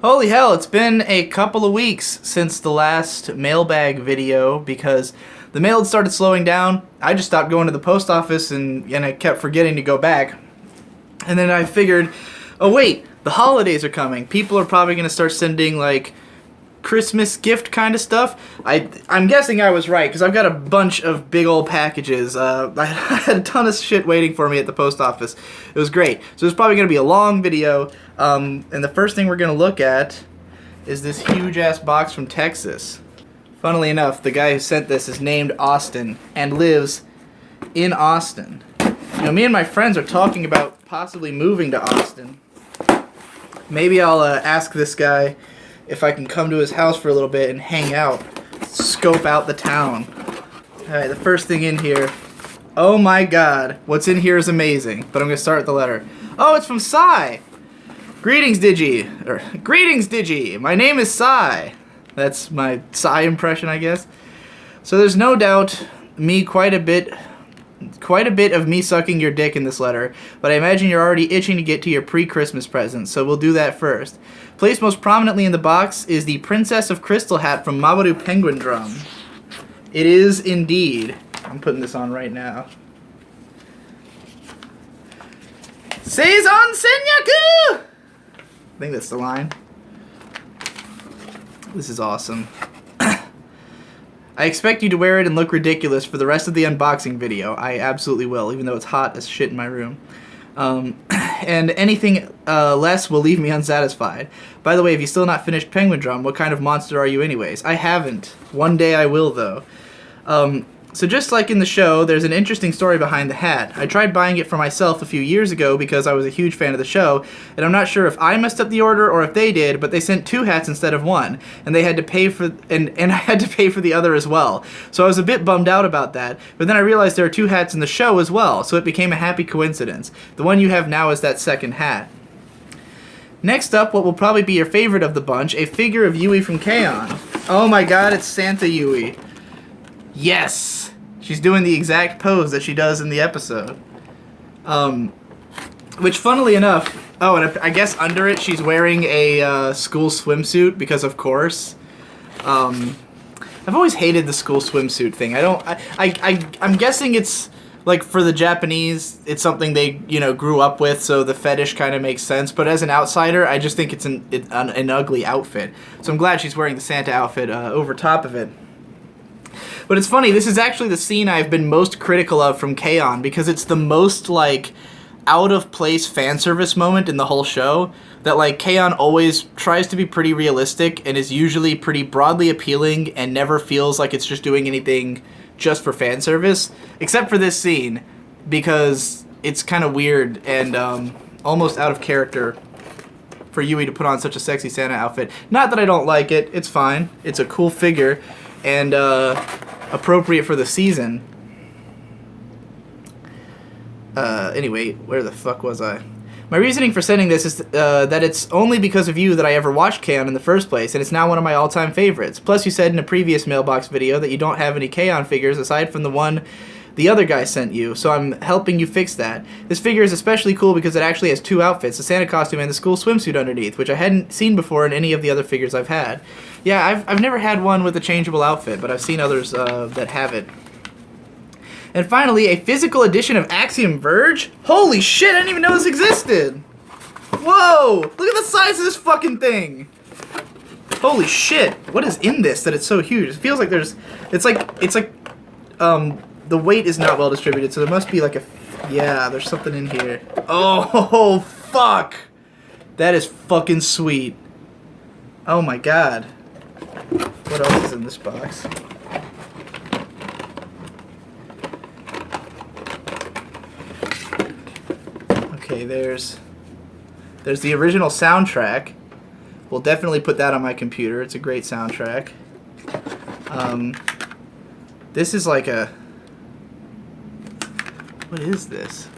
Holy hell, it's been a couple of weeks since the last mailbag video because the mail had started slowing down. I just stopped going to the post office and I kept forgetting to go back. And then I figured, oh wait, the holidays are coming. People are probably going to start sending like Christmas gift kind of stuff. I'm guessing I was right because I've got a bunch of big old packages. I had a ton of shit waiting for me at the post office. It was great. So it's probably going to be a long video. And the first thing we're going to look at is this huge ass box from Texas. Funnily enough, the guy who sent this is named Austin and lives in Austin. You know, me and my friends are talking about possibly moving to Austin. Maybe I'll ask this guy if I can come to his house for a little bit and hang out, scope out the town. Alright, the first thing in here. Oh my god, what's in here is amazing, but I'm going to start with the letter. Oh, it's from Sai! Greetings, Digi. Greetings, Digi. My name is Sai. That's my Sai impression, I guess. So there's no doubt quite a bit of me sucking your dick in this letter, but I imagine you're already itching to get to your pre-Christmas presents, so we'll do that first. Placed most prominently in the box is the Princess of Crystal hat from Mamoru Penguin Drum. It is indeed. I'm putting this on right now. Seizon Senyaku! I think that's the line. This is awesome. I expect you to wear it and look ridiculous for the rest of the unboxing video. I absolutely will, even though it's hot as shit in my room. And anything less will leave me unsatisfied. By the way, if you still not finished Penguin Drum, what kind of monster are you anyways? I haven't. One day I will, though. So just like in the show, there's an interesting story behind the hat. I tried buying it for myself a few years ago because I was a huge fan of the show, and I'm not sure if I messed up the order or if they did, but they sent 2 hats instead of 1, and they had to pay for and I had to pay for the other as well. So I was a bit bummed out about that, but then I realized there are 2 hats in the show as well, so it became a happy coincidence. The one you have now is that second hat. Next up, what will probably be your favorite of the bunch, a figure of Yui from K-On! Oh my god, it's Santa Yui. Yes! She's doing the exact pose that she does in the episode. Which, funnily enough... Oh, and I guess under it she's wearing a school swimsuit, because of course. I've always hated the school swimsuit thing. I'm guessing it's, like, for the Japanese, it's something they, you know, grew up with, so the fetish kind of makes sense. But as an outsider, I just think it's an ugly outfit. So I'm glad she's wearing the Santa outfit over top of it. But it's funny, this is actually the scene I've been most critical of from K-On! Because it's the most, like, out-of-place fan service moment in the whole show. That, like, K-On! Always tries to be pretty realistic and is usually pretty broadly appealing and never feels like it's just doing anything just for fan service. Except for this scene, because it's kind of weird and almost out of character for Yui to put on such a sexy Santa outfit. Not that I don't like it, it's fine. It's a cool figure and appropriate for the season. Anyway, where the fuck was I? My reasoning for sending this is that it's only because of you that I ever watched K-On! In the first place, and it's now one of my all-time favorites. Plus, you said in a previous mailbox video that you don't have any K-On! Figures aside from the one the other guy sent you, so I'm helping you fix that. This figure is especially cool because it actually has 2 outfits, the Santa costume and the school swimsuit underneath, which I hadn't seen before in any of the other figures I've had. Yeah, I've never had one with a changeable outfit, but I've seen others that have it. And finally, a physical edition of Axiom Verge? Holy shit, I didn't even know this existed! Whoa! Look at the size of this fucking thing! Holy shit, what is in this that it's so huge? It feels like there's... It's like, the weight is not well distributed, so there must be like a... Yeah, there's something in here. Oh, fuck! That is fucking sweet. Oh my god. What else is in this box? Okay, there's the original soundtrack. We'll definitely put that on my computer. It's a great soundtrack. This is like a... What is this?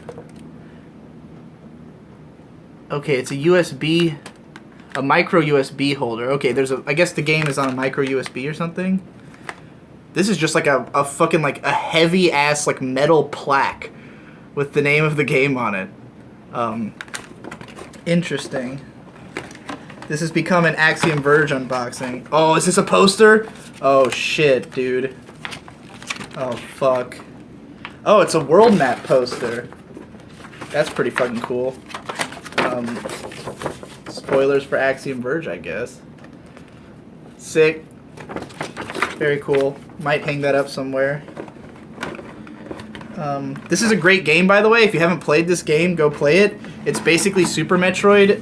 Okay, it's a USB... A micro USB holder. Okay, there's a... I guess the game is on a micro USB or something. This is just like a fucking, like, a heavy-ass, like, metal plaque with the name of the game on it. Interesting. This has become an Axiom Verge unboxing. Oh, is this a poster? Oh, shit, dude. Oh, fuck. Oh, it's a world map poster. That's pretty fucking cool. Spoilers for Axiom Verge, I guess. Sick. Very cool. Might hang that up somewhere. This is a great game, by the way. If you haven't played this game, go play it. It's basically Super Metroid,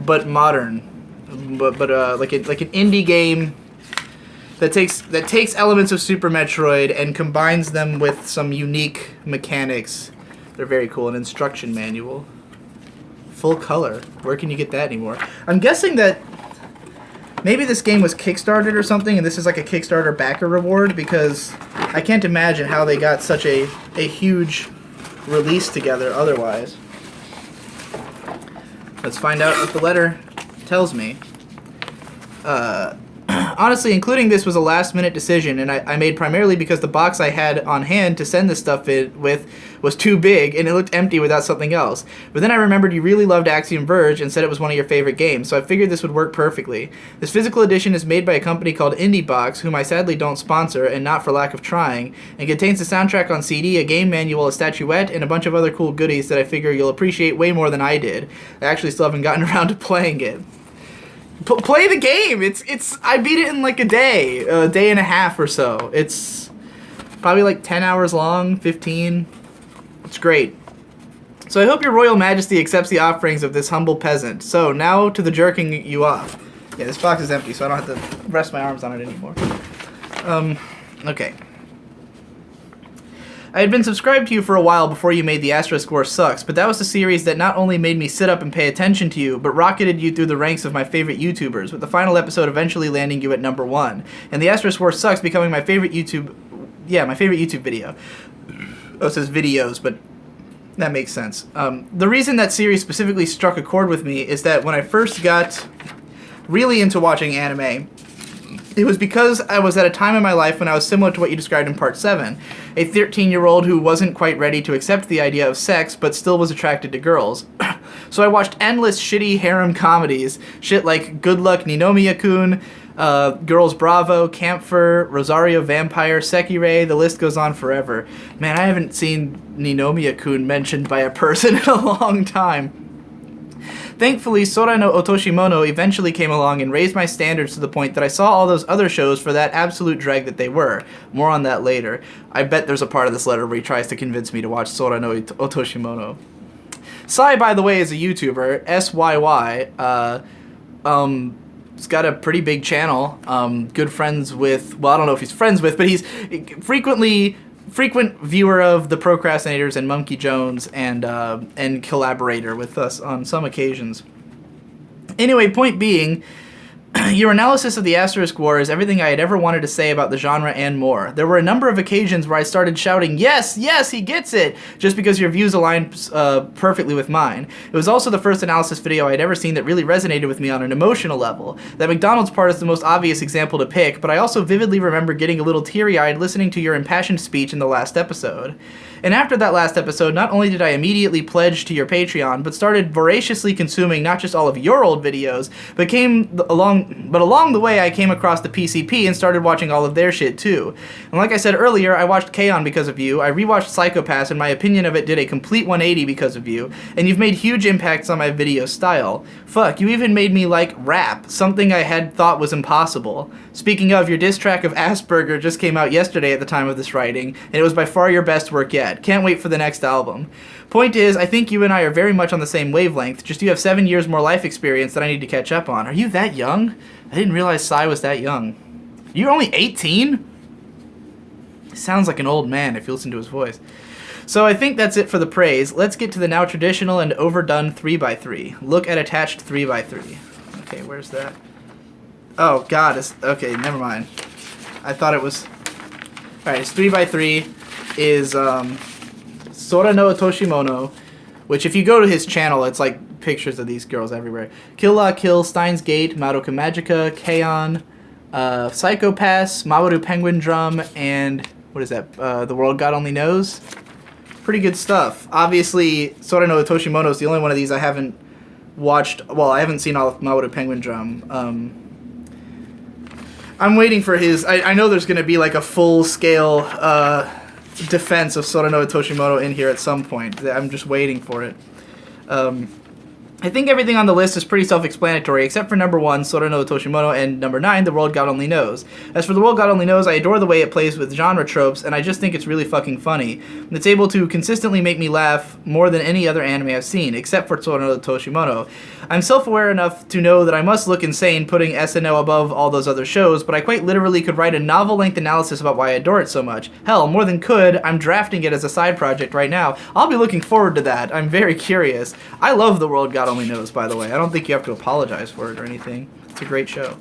but modern. But like an indie game that takes elements of Super Metroid and combines them with some unique mechanics. They're very cool. An instruction manual. Full color. Where can you get that anymore? I'm guessing that maybe this game was Kickstarted or something, and this is like a Kickstarter backer reward, because I can't imagine how they got such a huge release together otherwise. Let's find out what the letter tells me. Honestly, including this was a last-minute decision, and I made primarily because the box I had on hand to send this stuff in with was too big, and it looked empty without something else. But then I remembered you really loved Axiom Verge and said it was one of your favorite games, so I figured this would work perfectly. This physical edition is made by a company called IndieBox, whom I sadly don't sponsor, and not for lack of trying, and contains the soundtrack on CD, a game manual, a statuette, and a bunch of other cool goodies that I figure you'll appreciate way more than I did. I actually still haven't gotten around to playing it. Play the game. It's I beat it in like a day and a half or so. It's probably like 10 hours long, 15. It's great. So I hope your royal majesty accepts the offerings of this humble peasant. So now to the jerking you off. Yeah, this box is empty, so I don't have to rest my arms on it anymore. Okay. I had been subscribed to you for a while before you made the Asterisk War Sucks, but that was the series that not only made me sit up and pay attention to you, but rocketed you through the ranks of my favorite YouTubers, with the final episode eventually landing you at #1, and the Asterisk War Sucks becoming my favorite YouTube video. Oh, it says videos, but that makes sense. The reason that series specifically struck a chord with me is that when I first got really into watching anime, it was because I was at a time in my life when I was similar to what you described in Part 7. A 13-year-old who wasn't quite ready to accept the idea of sex, but still was attracted to girls. So I watched endless shitty harem comedies. Shit like Good Luck Ninomiya-kun, Girls Bravo, Camphor, Rosario Vampire, Sekirei, the list goes on forever. Man, I haven't seen Ninomiya-kun mentioned by a person in a long time. Thankfully, Sora no Otoshimono eventually came along and raised my standards to the point that I saw all those other shows for that absolute drag that they were. More on that later. I bet there's a part of this letter where he tries to convince me to watch Sora no Otoshimono. Sai, by the way, is a YouTuber, SYY. He's got a pretty big channel. Good friends with, well, I don't know if he's friends with, but he's frequent viewer of The Procrastinators and Monkey Jones, and collaborator with us on some occasions. Anyway, point being, your analysis of the Asterisk War is everything I had ever wanted to say about the genre and more. There were a number of occasions where I started shouting, "Yes, yes, he gets it!" just because your views aligned perfectly with mine. It was also the first analysis video I had ever seen that really resonated with me on an emotional level. That McDonald's part is the most obvious example to pick, but I also vividly remember getting a little teary-eyed listening to your impassioned speech in the last episode. And after that last episode, not only did I immediately pledge to your Patreon, but started voraciously consuming not just all of your old videos, but along the way I came across the PCP and started watching all of their shit too. And like I said earlier, I watched K-On! Because of you, I rewatched Psycho Pass and my opinion of it did a complete 180 because of you, and you've made huge impacts on my video style. Fuck, you even made me like rap, something I had thought was impossible. Speaking of, your diss track of Asperger just came out yesterday at the time of this writing, and it was by far your best work yet. Can't wait for the next album. Point is, I think you and I are very much on the same wavelength, just you have 7 years more life experience that I need to catch up on. Are you that young? I didn't realize Sai was that young. You're only 18? Sounds like an old man if you listen to his voice. So I think that's it for the praise. Let's get to the now traditional and overdone 3x3. Look at attached 3x3. Okay, where's that? Oh, God. Okay, never mind. I thought it was... Alright, it's 3x3 is Sora no Otoshimono, which if you go to his channel, it's like pictures of these girls everywhere. Kill La Kill, Steins Gate, Madoka Magica, K-On!, Psycho Pass, Mawaru Penguin Drum, and what is that? The World God Only Knows. Pretty good stuff. Obviously, Sora no Otoshimono is the only one of these I haven't watched. Well, I haven't seen all of Mamoru Penguin Drum. I'm waiting for his. I know there's gonna be like a full scale defense of Soranoa Toshimoto in here at some point. I'm just waiting for it. I think everything on the list is pretty self-explanatory, except for number 1, Soranoa Toshimoto, and number 9, The World God Only Knows. As for The World God Only Knows, I adore the way it plays with genre tropes, and I just think it's really fucking funny. It's able to consistently make me laugh more than any other anime I've seen, except for Soranoa Toshimoto. I'm self-aware enough to know that I must look insane putting SNL above all those other shows, but I quite literally could write a novel-length analysis about why I adore it so much. Hell, more than could, I'm drafting it as a side project right now. I'll be looking forward to that. I'm very curious. I love The World God Only Knows, by the way. I don't think you have to apologize for it or anything. It's a great show.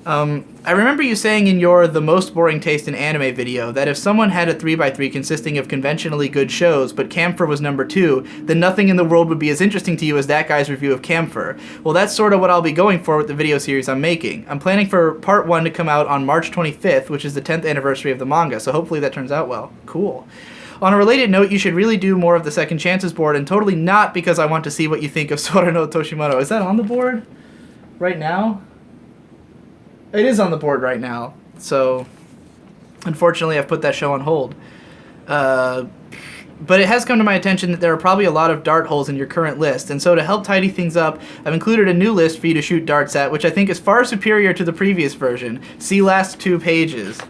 I remember you saying in your The Most Boring Taste in Anime video that if someone had a 3x3 consisting of conventionally good shows, but Camphor was number 2, then nothing in the world would be as interesting to you as that guy's review of Camphor. Well, that's sort of what I'll be going for with the video series I'm making. I'm planning for part 1 to come out on March 25th, which is the 10th anniversary of the manga, so hopefully that turns out well. Cool. On a related note, you should really do more of the Second Chances board, and totally not because I want to see what you think of Soranoa Toshimoto. Is that on the board right now? It is on the board right now, so unfortunately I've put that show on hold. But it has come to my attention that there are probably a lot of dart holes in your current list, and so to help tidy things up, I've included a new list for you to shoot darts at, which I think is far superior to the previous version. See last 2 pages.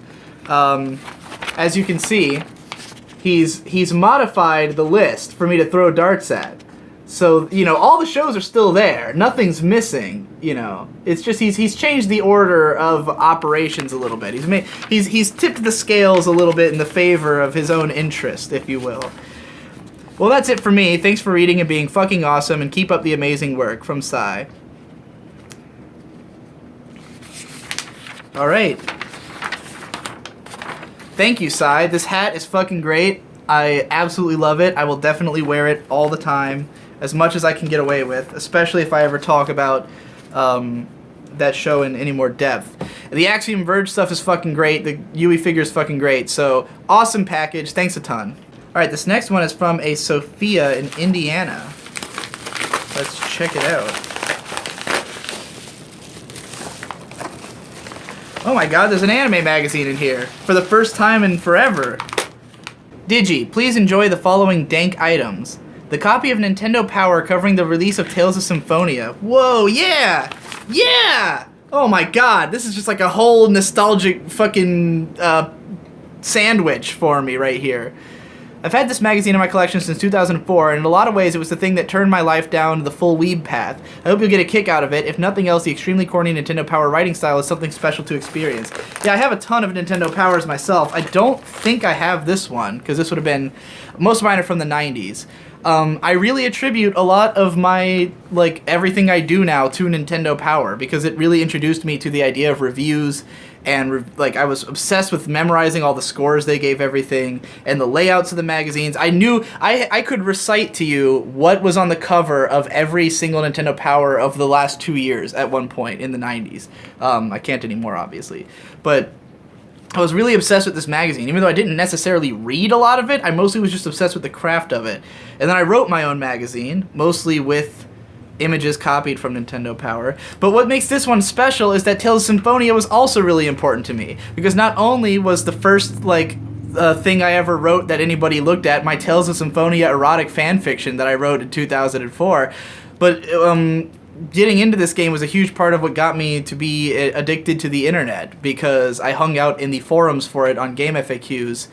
As you can see, he's modified the list for me to throw darts at. So, you know, all the shows are still there. Nothing's missing, you know. It's just he's changed the order of operations a little bit. He's tipped the scales a little bit in the favor of his own interest, if you will. Well, that's it for me. Thanks for reading and being fucking awesome, and keep up the amazing work. From Sai. All right. Thank you, Sai. This hat is fucking great. I absolutely love it. I will definitely wear it all the time, as much as I can get away with, especially if I ever talk about that show in any more depth. The Axiom Verge stuff is fucking great. The Yui figure is fucking great. So, awesome package. Thanks a ton. Alright, this next one is from a Sophia in Indiana. Let's check it out. Oh my god, there's an anime magazine in here. For the first time in forever. Digi, please enjoy the following dank items. The copy of Nintendo Power covering the release of Tales of Symphonia. Whoa, yeah! Yeah! Oh my god, this is just like a whole nostalgic fucking sandwich for me right here. I've had this magazine in my collection since 2004, and in a lot of ways it was the thing that turned my life down the full weeb path. I hope you'll get a kick out of it. If nothing else, the extremely corny Nintendo Power writing style is something special to experience. Yeah, I have a ton of Nintendo Powers myself. I don't think I have this one, because this would have been... Most of mine are from the 90s. I really attribute a lot of my, like, everything I do now to Nintendo Power, because it really introduced me to the idea of reviews, and, like, I was obsessed with memorizing all the scores they gave everything, and the layouts of the magazines. I knew, I could recite to you what was on the cover of every single Nintendo Power of the last 2 years at one point in the 90s. I can't anymore, obviously. But I was really obsessed with this magazine. Even though I didn't necessarily read a lot of it, I mostly was just obsessed with the craft of it. And then I wrote my own magazine, mostly with images copied from Nintendo Power. But what makes this one special is that Tales of Symphonia was also really important to me. Because not only was the first, like, thing I ever wrote that anybody looked at my Tales of Symphonia erotic fanfiction that I wrote in 2004, but getting into this game was a huge part of what got me to be addicted to the internet, because I hung out in the forums for it on Game FAQs,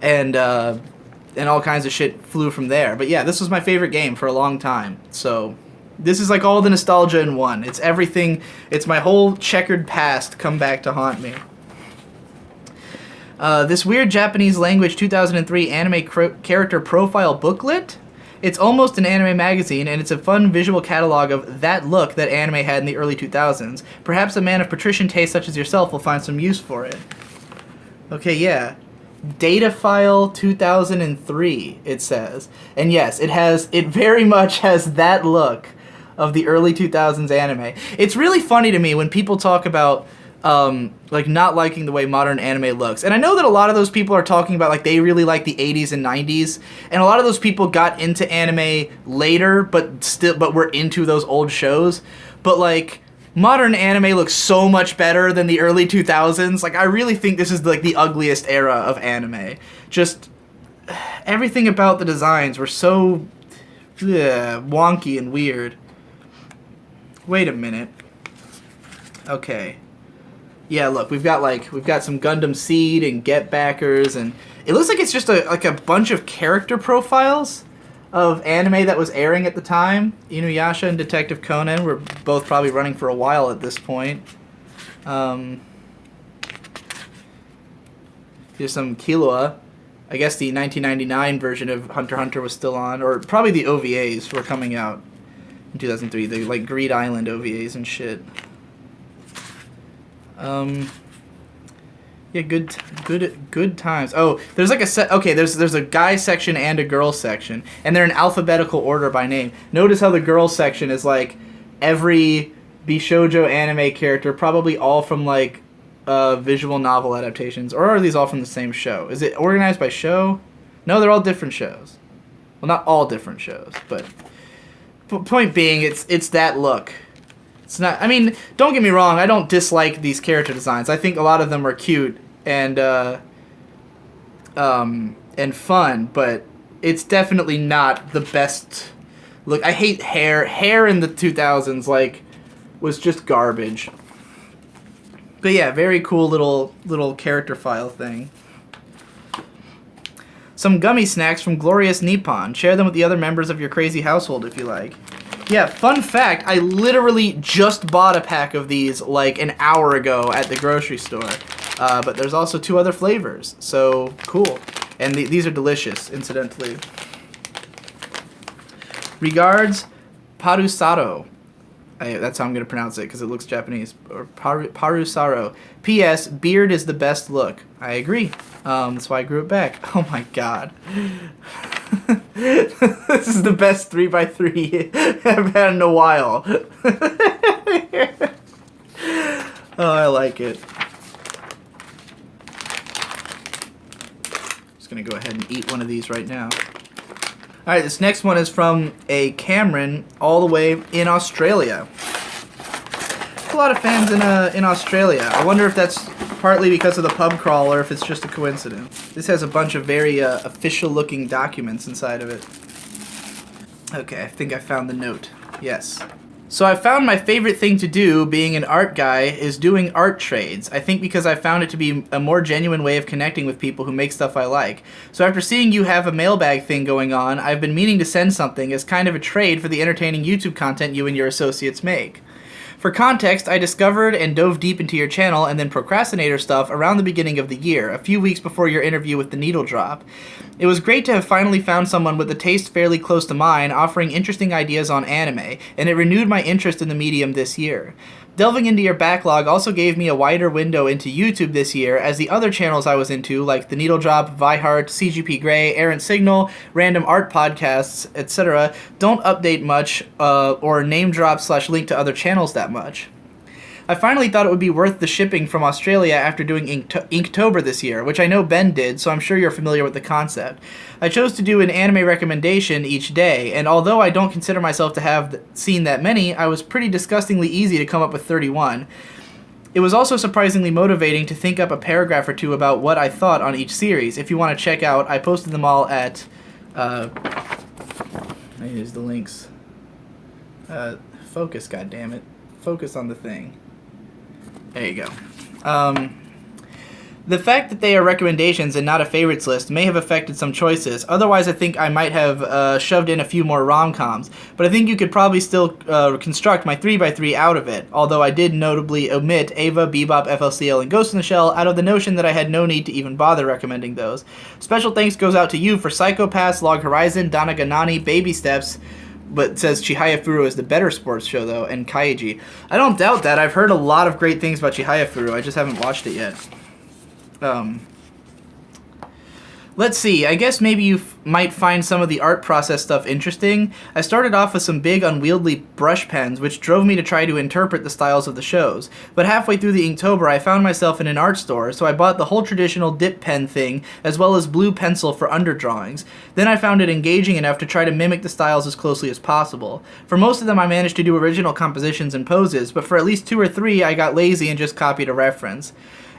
and all kinds of shit flew from there. But yeah, this was my favorite game for a long time, so this is like all the nostalgia in one. It's everything, it's my whole checkered past come back to haunt me. This weird Japanese language 2003 anime character profile booklet? It's almost an anime magazine, and it's a fun visual catalog of that look that anime had in the early 2000s. Perhaps a man of patrician taste such as yourself will find some use for it. Okay, yeah. Data file 2003, it says. And yes, it very much has that look of the early 2000s anime. It's really funny to me when people talk about like not liking the way modern anime looks. And I know that a lot of those people are talking about like they really like the 80s and 90s, and a lot of those people got into anime later, but were into those old shows. But like modern anime looks so much better than the early 2000s. Like I really think this is like the ugliest era of anime. Just everything about the designs were so wonky and weird. Wait a minute. Okay. Yeah, look, we've got some Gundam Seed and Get Backers, and it looks like it's just a bunch of character profiles of anime that was airing at the time. Inuyasha and Detective Conan were both probably running for a while at this point. Here's some Killua. I guess the 1999 version of Hunter x Hunter was still on, or probably the OVAs were coming out in 2003. The like Greed Island OVAs and shit. Yeah, good times. Oh, there's like there's a guy section and a girl section, and they're in alphabetical order by name. Notice how the girl section is like every Bishoujo anime character, probably all from like visual novel adaptations, or are these all from the same show? Is it organized by show? No, they're all different shows. Well, not all different shows, but point being, it's that look. It's not. I mean, don't get me wrong. I don't dislike these character designs. I think a lot of them are cute and fun, but it's definitely not the best look. I hate hair. Hair in the 2000s like was just garbage. But yeah, very cool little character file thing. Some gummy snacks from Glorious Nippon. Share them with the other members of your crazy household if you like. Yeah, fun fact, I literally just bought a pack of these like an hour ago at the grocery store. But there's also 2 other flavors, so cool. And these are delicious, incidentally. Regards, Parusaro. That's how I'm going to pronounce it because it looks Japanese. Or Parusaro. P.S. Beard is the best look. I agree. That's why I grew it back. Oh my god. This is the best 3x3 I've had in a while. Oh, I like it. Just going to go ahead and eat one of these right now. Alright, this next one is from a Cameron all the way in Australia. A lot of fans in Australia. I wonder if that's partly because of the pub crawl or if it's just a coincidence. This has a bunch of very official-looking documents inside of it. Okay, I think I found the note. Yes. So I found my favorite thing to do, being an art guy, is doing art trades. I think because I found it to be a more genuine way of connecting with people who make stuff I like. So after seeing you have a mailbag thing going on, I've been meaning to send something as kind of a trade for the entertaining YouTube content you and your associates make. For context, I discovered and dove deep into your channel and then procrastinator stuff around the beginning of the year, a few weeks before your interview with the Needle Drop. It was great to have finally found someone with a taste fairly close to mine offering interesting ideas on anime, and it renewed my interest in the medium this year. Delving into your backlog also gave me a wider window into YouTube this year, as the other channels I was into, like The Needle Drop, Vihart, CGP Grey, Errant Signal, Random Art Podcasts, etc., don't update much or name drop / link to other channels that much. I finally thought it would be worth the shipping from Australia after doing Inktober this year, which I know Ben did, so I'm sure you're familiar with the concept. I chose to do an anime recommendation each day, and although I don't consider myself to have seen that many, I was pretty disgustingly easy to come up with 31. It was also surprisingly motivating to think up a paragraph or 2 about what I thought on each series. If you want to check out, I posted them all at... here's the links. Focus, goddammit. Focus on the thing. There you go. The fact that they are recommendations and not a favorites list may have affected some choices. Otherwise, I think I might have shoved in a few more rom-coms. But I think you could probably still construct my 3x3 out of it, although I did notably omit Ava, Bebop, FLCL, and Ghost in the Shell out of the notion that I had no need to even bother recommending those. Special thanks goes out to you for Psycho-Pass, Log Horizon, Danaganani, Baby Steps, but says Chihaya Furu is the better sports show, though, and Kaiji. I don't doubt that. I've heard a lot of great things about Chihaya Furu. I just haven't watched it yet. Let's see. I guess maybe might find some of the art process stuff interesting, I started off with some big unwieldy brush pens, which drove me to try to interpret the styles of the shows. But halfway through the Inktober, I found myself in an art store, so I bought the whole traditional dip pen thing, as well as blue pencil for underdrawings. Then I found it engaging enough to try to mimic the styles as closely as possible. For most of them, I managed to do original compositions and poses, but for at least 2 or 3, I got lazy and just copied a reference.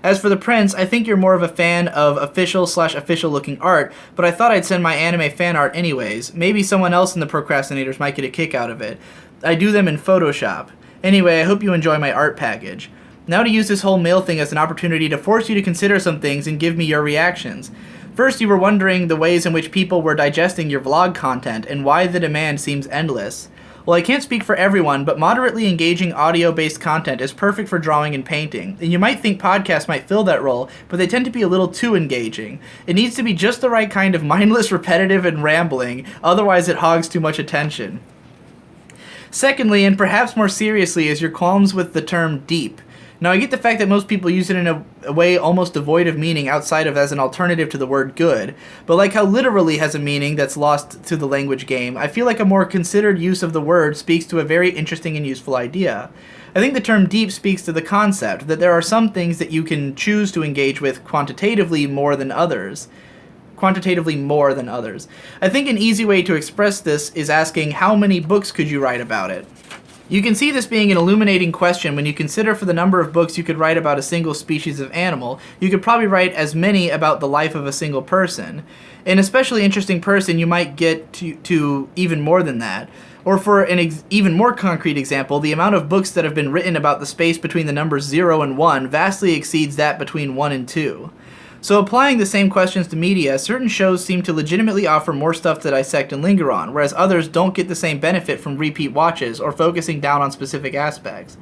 As for the prints, I think you're more of a fan of official/official looking art, but I thought I'd send my anime fan art anyways. Maybe someone else in the procrastinators might get a kick out of it. I do them in Photoshop. Anyway, I hope you enjoy my art package. Now to use this whole mail thing as an opportunity to force you to consider some things and give me your reactions. First, you were wondering the ways in which people were digesting your vlog content and why the demand seems endless. Well, I can't speak for everyone, but moderately engaging audio-based content is perfect for drawing and painting. And you might think podcasts might fill that role, but they tend to be a little too engaging. It needs to be just the right kind of mindless, repetitive, and rambling, otherwise it hogs too much attention. Secondly, and perhaps more seriously, is your qualms with the term deep. Now, I get the fact that most people use it in a way almost devoid of meaning outside of as an alternative to the word good, but like how literally has a meaning that's lost to the language game, I feel like a more considered use of the word speaks to a very interesting and useful idea. I think the term deep speaks to the concept that there are some things that you can choose to engage with quantitatively more than others. I think an easy way to express this is asking how many books could you write about it? You can see this being an illuminating question when you consider for the number of books you could write about a single species of animal, you could probably write as many about the life of a single person. An especially interesting person, you might get to even more than that. Or for an even more concrete example, the amount of books that have been written about the space between the numbers 0 and 1 vastly exceeds that between 1 and 2. So applying the same questions to media, certain shows seem to legitimately offer more stuff to dissect and linger on, whereas others don't get the same benefit from repeat watches or focusing down on specific aspects.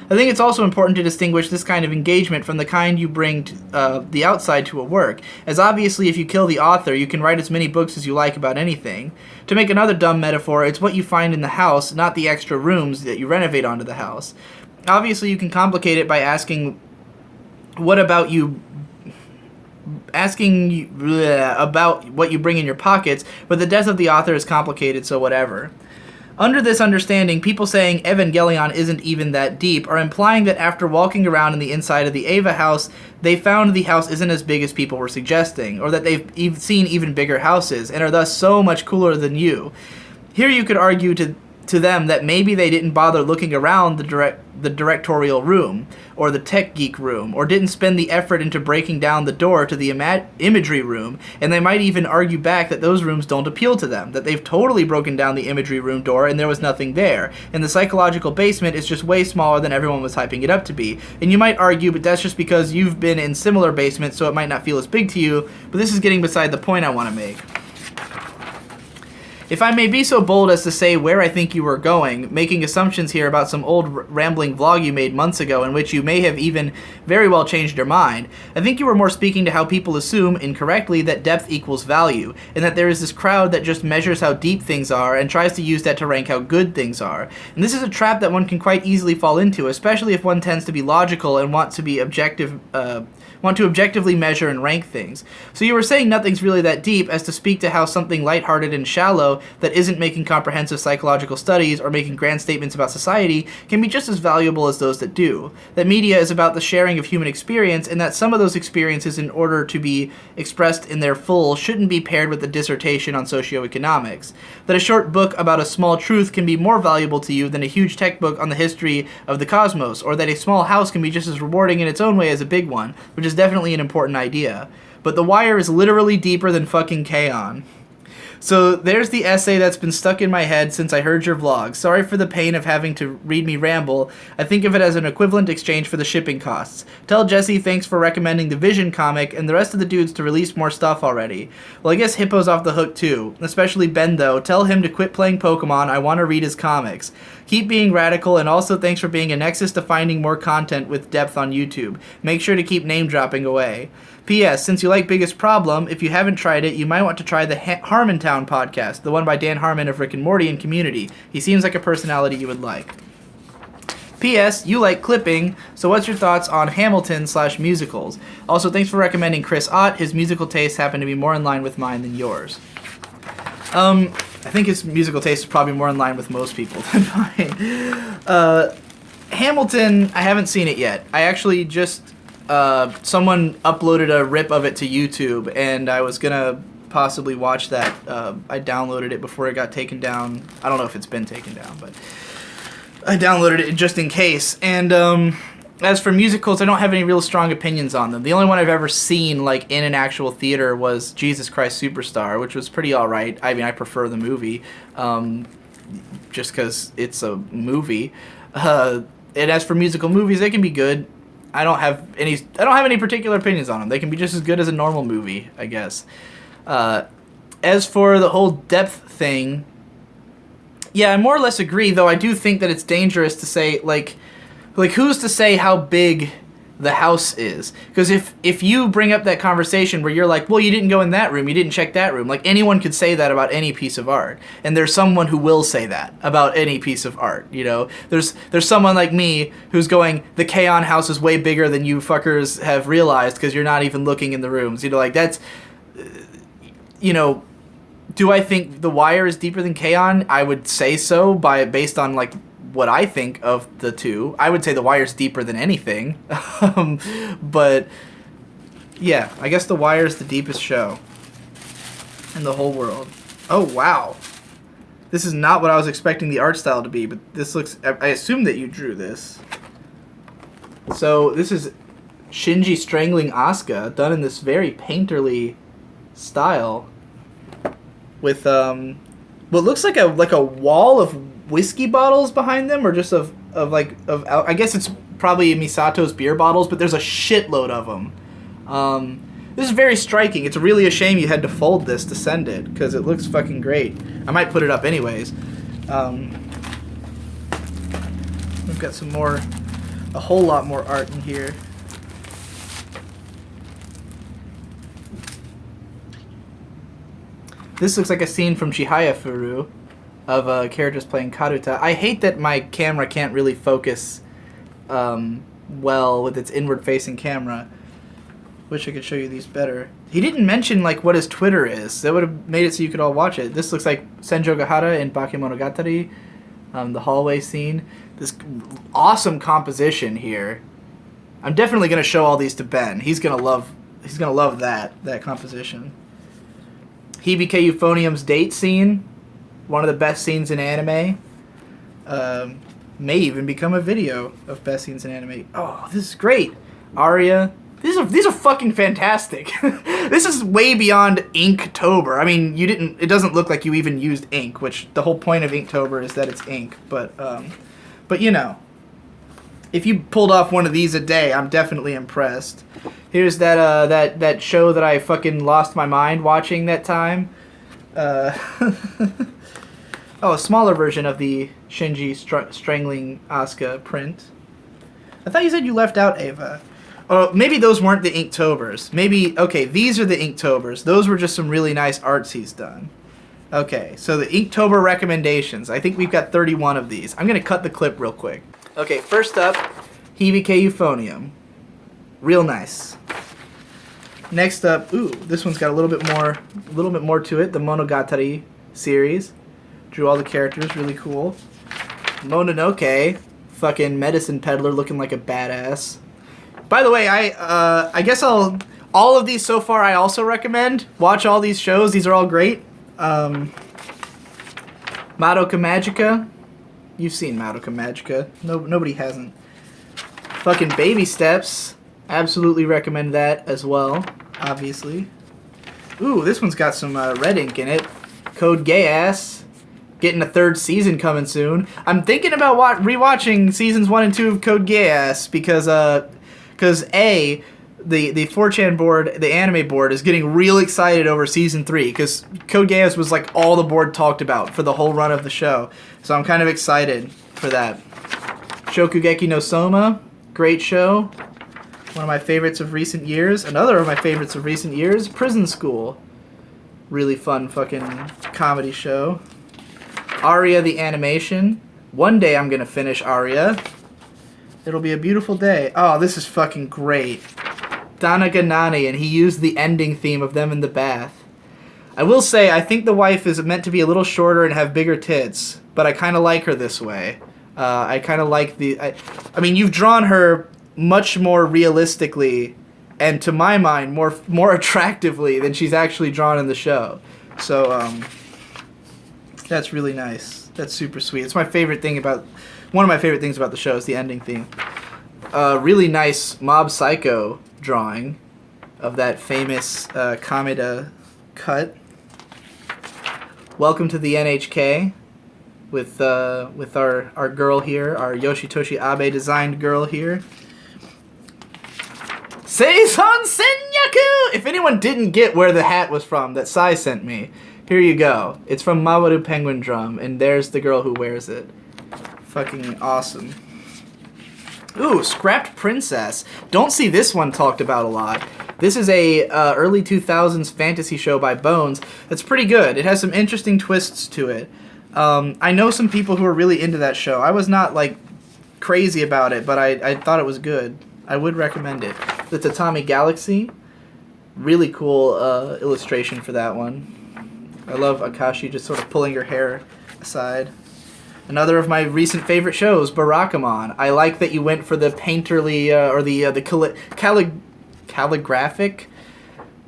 I think it's also important to distinguish this kind of engagement from the kind you bring the outside to a work, as obviously if you kill the author, you can write as many books as you like about anything. To make another dumb metaphor, it's what you find in the house, not the extra rooms that you renovate onto the house. Obviously you can complicate it by asking about what you bring in your pockets, but the death of the author is complicated, so whatever. Under this understanding, people saying Evangelion isn't even that deep are implying that after walking around in the inside of the Eva house, they found the house isn't as big as people were suggesting, or that they've seen even bigger houses, and are thus so much cooler than you. Here you could argue to them that maybe they didn't bother looking around the directorial room, or the tech geek room, or didn't spend the effort into breaking down the door to the imagery room, and they might even argue back that those rooms don't appeal to them, that they've totally broken down the imagery room door and there was nothing there, and the psychological basement is just way smaller than everyone was hyping it up to be. And you might argue, but that's just because you've been in similar basements, so it might not feel as big to you, but this is getting beside the point I want to make. If I may be so bold as to say where I think you were going, making assumptions here about some old rambling vlog you made months ago in which you may have even very well changed your mind, I think you were more speaking to how people assume, incorrectly, that depth equals value, and that there is this crowd that just measures how deep things are and tries to use that to rank how good things are. And this is a trap that one can quite easily fall into, especially if one tends to be logical and want to objectively measure and rank things. So you were saying nothing's really that deep as to speak to how something lighthearted and shallow that isn't making comprehensive psychological studies or making grand statements about society can be just as valuable as those that do. That media is about the sharing of human experience, and that some of those experiences, in order to be expressed in their full, shouldn't be paired with a dissertation on socioeconomics. That a short book about a small truth can be more valuable to you than a huge tech book on the history of the cosmos, or that a small house can be just as rewarding in its own way as a big one, which is definitely an important idea. But The Wire is literally deeper than fucking K-On! So there's the essay that's been stuck in my head since I heard your vlog. Sorry for the pain of having to read me ramble. I think of it as an equivalent exchange for the shipping costs. Tell Jesse thanks for recommending the Vision comic and the rest of the dudes to release more stuff already. Well, I guess Hippo's off the hook too. Especially Ben though. Tell him to quit playing Pokemon. I want to read his comics. Keep being radical, and also thanks for being a nexus to finding more content with depth on YouTube. Make sure to keep name dropping away. P.S. Since you like Biggest Problem, if you haven't tried it, you might want to try the Harmontown podcast, the one by Dan Harmon of Rick and Morty and Community. He seems like a personality you would like. P.S. You like clipping, so what's your thoughts on Hamilton/musicals? Also, thanks for recommending Chris Ott. His musical tastes happen to be more in line with mine than yours. I think his musical taste is probably more in line with most people than mine. Hamilton, I haven't seen it yet. I actually just, someone uploaded a rip of it to YouTube, and I was gonna possibly watch that. I downloaded it before it got taken down. I don't know if it's been taken down, but I downloaded it just in case. And as for musicals, I don't have any real strong opinions on them. The only one I've ever seen like in an actual theater was Jesus Christ Superstar, which was pretty alright. I mean, I prefer the movie, just because it's a movie. And as for musical movies, they can be good. I don't have any particular opinions on them. They can be just as good as a normal movie, I guess. As for the whole depth thing, yeah, I more or less agree, though I do think that it's dangerous to say, like who's to say how big the house is? Because if you bring up that conversation where you're like, well, you didn't go in that room, you didn't check that room, like anyone could say that about any piece of art. And there's someone who will say that about any piece of art, you know? There's someone like me who's going, the K-On! House is way bigger than you fuckers have realized because you're not even looking in the rooms. You know, like that's... You know, do I think The Wire is deeper than K-On! I would say so based on like what I think of the two. I would say The Wire's deeper than anything. But yeah, I guess The Wire is the deepest show in the whole world. Oh wow. This is not what I was expecting the art style to be, but this looks... I assume that you drew this. So this is Shinji strangling Asuka, done in this very painterly style, with what looks like a wall of whiskey bottles behind them, or just of I guess it's probably Misato's beer bottles, but there's a shitload of them. This is very striking. It's really a shame you had to fold this to send it, because it looks fucking great. I might put it up anyways. We've got a whole lot more art in here. This looks like a scene from Chihaya Furu of characters playing Karuta. I hate that my camera can't really focus well with its inward-facing camera. Wish I could show you these better. He didn't mention like what his Twitter is. That would have made it so you could all watch it. This looks like Senjo Gahara in Bakemonogatari, the hallway scene. This awesome composition here. I'm definitely gonna show all these to Ben. He's gonna love that composition. Hibike Euphonium's date scene, one of the best scenes in anime. May even become a video of best scenes in anime. Oh, this is great. Aria. These are fucking fantastic. This is way beyond Inktober. I mean, it doesn't look like you even used ink, which the whole point of Inktober is that it's ink. But you know, if you pulled off one of these a day, I'm definitely impressed. Here's that show that I fucking lost my mind watching that time. Oh, a smaller version of the Shinji strangling Asuka print. I thought you said you left out Ava. Oh, maybe those weren't the Inktobers. Maybe, okay, these are the Inktobers. Those were just some really nice arts he's done. Okay, so the Inktober recommendations. I think we've got 31 of these. I'm going to cut the clip real quick. Okay, first up, Hibike Euphonium. Real nice. Next up, ooh, this one's got a little bit more to it. The Monogatari series. Drew all the characters, really cool. Mononoke, fucking medicine peddler looking like a badass. By the way, I guess all of these so far I also recommend. Watch all these shows. These are all great. Madoka Magica. You've seen Madoka Magica. Nobody hasn't. Fucking Baby Steps. Absolutely recommend that as well, obviously. Ooh, this one's got some red ink in it. Code Geass. Getting a 3rd season coming soon. I'm thinking about rewatching seasons 1 and 2 of Code Geass because A, the 4chan board, the anime board, is getting real excited over season 3 because Code Geass was like all the board talked about for the whole run of the show. So I'm kind of excited for that. Shokugeki no Soma, great show. One of my favorites of recent years. Another of my favorites of recent years, Prison School. Really fun fucking comedy show. Aria the animation. One day I'm gonna finish Aria. It'll be a beautiful day. Oh, this is fucking great. Danaga Nani, and he used the ending theme of them in the bath. I will say, I think the wife is meant to be a little shorter and have bigger tits, but I kind of like her this way. I kind of like I mean, you've drawn her much more realistically, and to my mind, more attractively than she's actually drawn in the show. So, that's really nice. That's super sweet. It's my favorite thing about... One of my favorite things about the show is the ending theme. Really nice Mob Psycho drawing of that famous Kameda cut. Welcome to the NHK with our girl here, our Yoshitoshi Abe designed girl here. Seison Senyaku! If anyone didn't get where the hat was from that Sai sent me, here you go. It's from Mawaru Penguin Drum, and there's the girl who wears it. Fucking awesome. Ooh, Scrapped Princess. Don't see this one talked about a lot. This is a early 2000s fantasy show by Bones that's pretty good. It has some interesting twists to it. I know some people who are really into that show. I was not, like, crazy about it, but I thought it was good. I would recommend it. The Tatami Galaxy. Really cool illustration for that one. I love Akashi just sort of pulling her hair aside. Another of my recent favorite shows, Barakamon. I like that you went for the painterly, or the calligraphic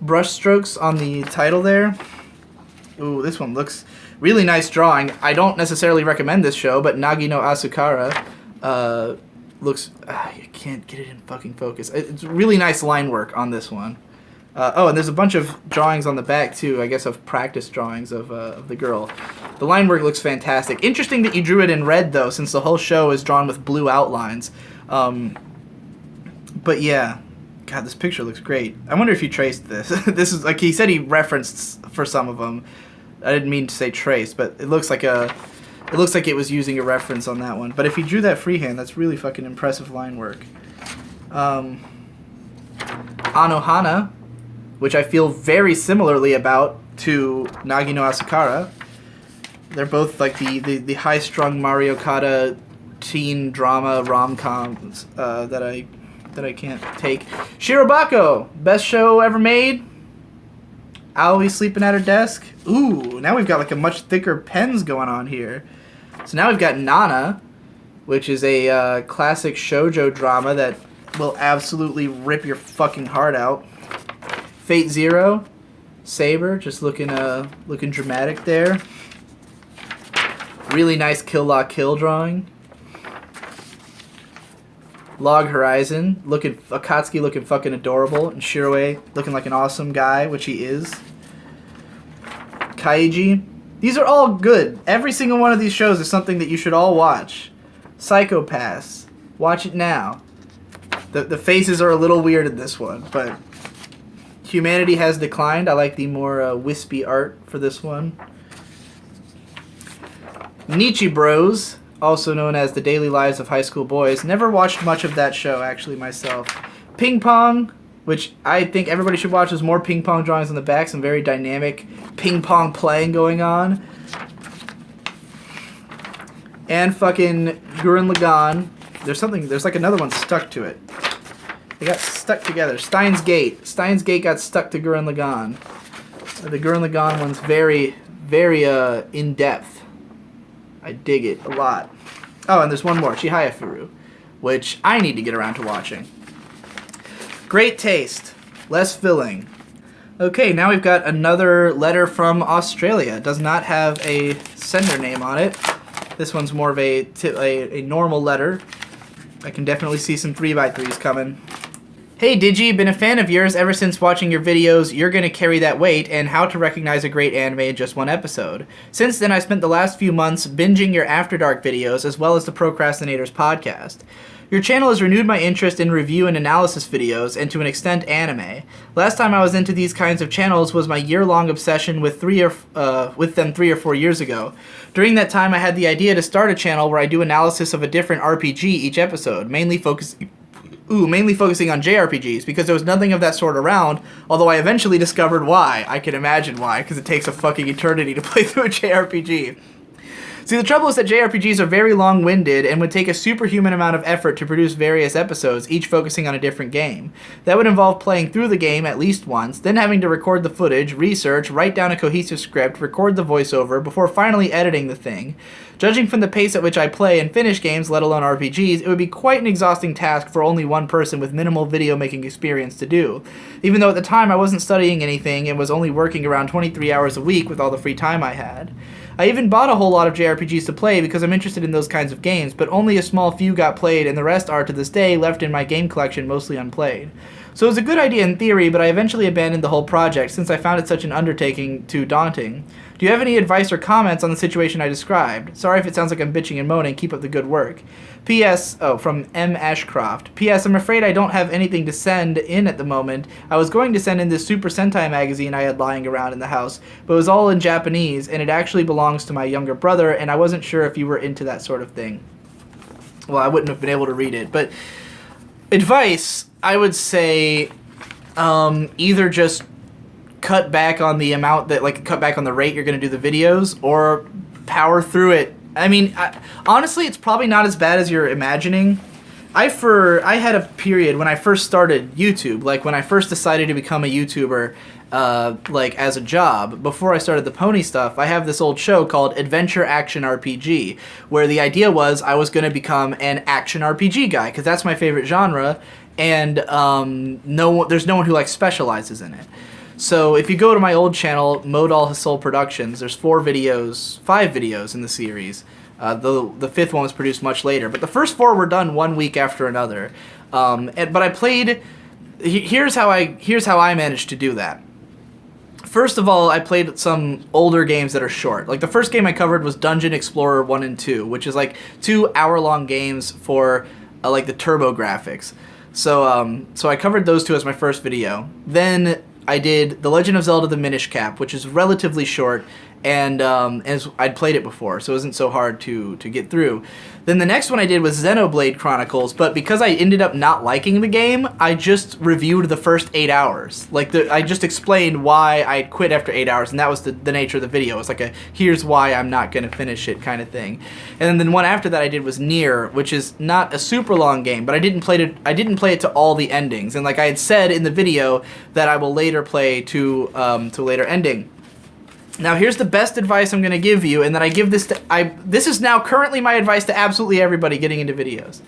brushstrokes on the title there. Ooh, this one looks really nice drawing. I don't necessarily recommend this show, but Nagi no Asukara looks... I can't get it in fucking focus. It's really nice line work on this one. Oh, and there's a bunch of drawings on the back, too, I guess, of practice drawings of the girl. The line work looks fantastic. Interesting that you drew it in red, though, since the whole show is drawn with blue outlines. But yeah, God, this picture looks great. I wonder if you traced this. This is, like, he said he referenced for some of them. I didn't mean to say traced, but it looks like it was using a reference on that one. But if he drew that freehand, that's really fucking impressive line work. Anohana, which I feel very similarly about to Nagi no Asukara. They're both like the high-strung Mario Kata teen drama rom-coms that I can't take. Shirobako, best show ever made. Aoi sleeping at her desk. Ooh, now we've got like a much thicker pens going on here. So now we've got Nana, which is a classic shoujo drama that will absolutely rip your fucking heart out. Fate Zero, Saber, just looking dramatic there. Really nice Kill La Kill drawing. Log Horizon, Akatsuki looking fucking adorable, and Shiroe looking like an awesome guy, which he is. Kaiji. These are all good. Every single one of these shows is something that you should all watch. Psycho-Pass. Watch it now. The faces are a little weird in this one, but Humanity Has Declined. I like the more wispy art for this one. Nietzsche Bros, also known as The Daily Lives of High School Boys. Never watched much of that show, actually, myself. Ping Pong, which I think everybody should watch. There's more ping pong drawings on the back, some very dynamic ping pong playing going on. And fucking Gurren Lagann. There's like another one stuck to it. They got stuck together. Steins Gate. Steins Gate got stuck to Gurren Lagann. The Gurren Lagann one's very, very in-depth. I dig it a lot. Oh, and there's one more, Chihaya Furu, which I need to get around to watching. Great taste. Less filling. Okay, now we've got another letter from Australia. It does not have a sender name on it. This one's more of a normal letter. I can definitely see some 3x3s coming. Hey Digi, been a fan of yours ever since watching your videos You're Gonna Carry That Weight and How to Recognize a Great Anime in Just One Episode. Since then, I spent the last few months binging your After Dark videos as well as the Procrastinators podcast. Your channel has renewed my interest in review and analysis videos and to an extent anime. Last time I was into these kinds of channels was my year-long obsession with them 3 or 4 years ago. During that time, I had the idea to start a channel where I do analysis of a different RPG each episode, mainly focusing on JRPGs, because there was nothing of that sort around, although I eventually discovered why. I can imagine why, because it takes a fucking eternity to play through a JRPG. See, the trouble is that JRPGs are very long-winded and would take a superhuman amount of effort to produce various episodes, each focusing on a different game. That would involve playing through the game at least once, then having to record the footage, research, write down a cohesive script, record the voiceover, before finally editing the thing. Judging from the pace at which I play and finish games, let alone RPGs, it would be quite an exhausting task for only one person with minimal video-making experience to do. Even though at the time I wasn't studying anything and was only working around 23 hours a week with all the free time I had. I even bought a whole lot of JRPGs to play because I'm interested in those kinds of games, but only a small few got played and the rest are, to this day, left in my game collection mostly unplayed. So it was a good idea in theory, but I eventually abandoned the whole project since I found it such an undertaking too daunting. Do you have any advice or comments on the situation I described? Sorry if it sounds like I'm bitching and moaning, keep up the good work. P.S. From M. Ashcroft. P.S. I'm afraid I don't have anything to send in at the moment. I was going to send in this Super Sentai magazine I had lying around in the house, but it was all in Japanese, and it actually belongs to my younger brother, and I wasn't sure if you were into that sort of thing. Well, I wouldn't have been able to read it, but advice, I would say either just cut back on the amount that, like, cut back on the rate you're going to do the videos, or power through it. I mean, honestly, it's probably not as bad as you're imagining. I had a period when I first started YouTube, like when I first decided to become a YouTuber, like as a job, before I started the pony stuff, I have this old show called Adventure Action RPG, where the idea was I was going to become an action RPG guy, because that's my favorite genre, and there's no one who like specializes in it. So if you go to my old channel, Modal Hasol Productions, there's 5 videos in the series. The fifth one was produced much later, but the first 4 were done one week after another. But I played. Here's how I managed to do that. First of all, I played some older games that are short. Like the first game I covered was Dungeon Explorer 1 and 2, which is like 2 hour-long games for like the turbo graphics. So I covered those 2 as my first video. Then I did The Legend of Zelda: The Minish Cap, which is relatively short, and as I'd played it before, so it wasn't so hard to get through. Then the next one I did was Xenoblade Chronicles, but because I ended up not liking the game, I just reviewed the first 8 hours. Like, I just explained why I'd quit after 8 hours, and that was the nature of the video. It's like a, here's why I'm not going to finish it kind of thing. And then one after that I did was Nier, which is not a super long game, but I didn't play it to all the endings. And like I had said in the video, that I will later play to later ending. Now here's the best advice I'm going to give you, and that I give this to, this is now currently my advice to absolutely everybody getting into videos.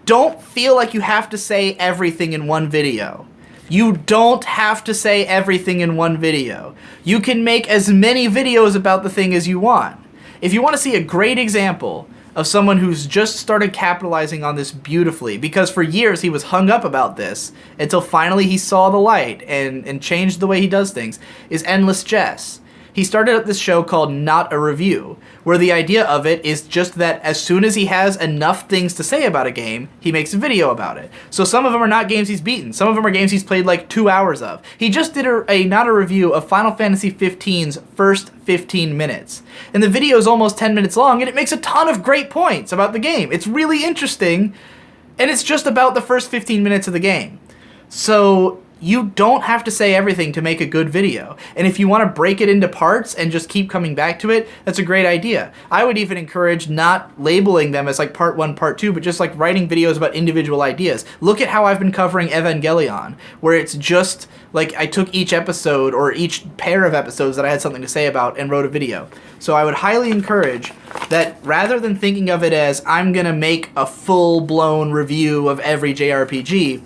Don't feel like you have to say everything in one video. You don't have to say everything in one video. You can make as many videos about the thing as you want. If you want to see a great example of someone who's just started capitalizing on this beautifully, because for years he was hung up about this, until finally he saw the light and changed the way he does things, is Endless Jess. He started up this show called Not a Review, where the idea of it is just that as soon as he has enough things to say about a game, he makes a video about it. So some of them are not games he's beaten. Some of them are games he's played like 2 hours of. He just did a Not a Review of Final Fantasy XV's first 15 minutes. And the video is almost 10 minutes long, and it makes a ton of great points about the game. It's really interesting, and it's just about the first 15 minutes of the game. So you don't have to say everything to make a good video. And if you want to break it into parts and just keep coming back to it, that's a great idea. I would even encourage not labeling them as like part 1, part 2, but just like writing videos about individual ideas. Look at how I've been covering Evangelion, where it's just like I took each episode or each pair of episodes that I had something to say about and wrote a video. So I would highly encourage that rather than thinking of it as I'm gonna make a full-blown review of every JRPG,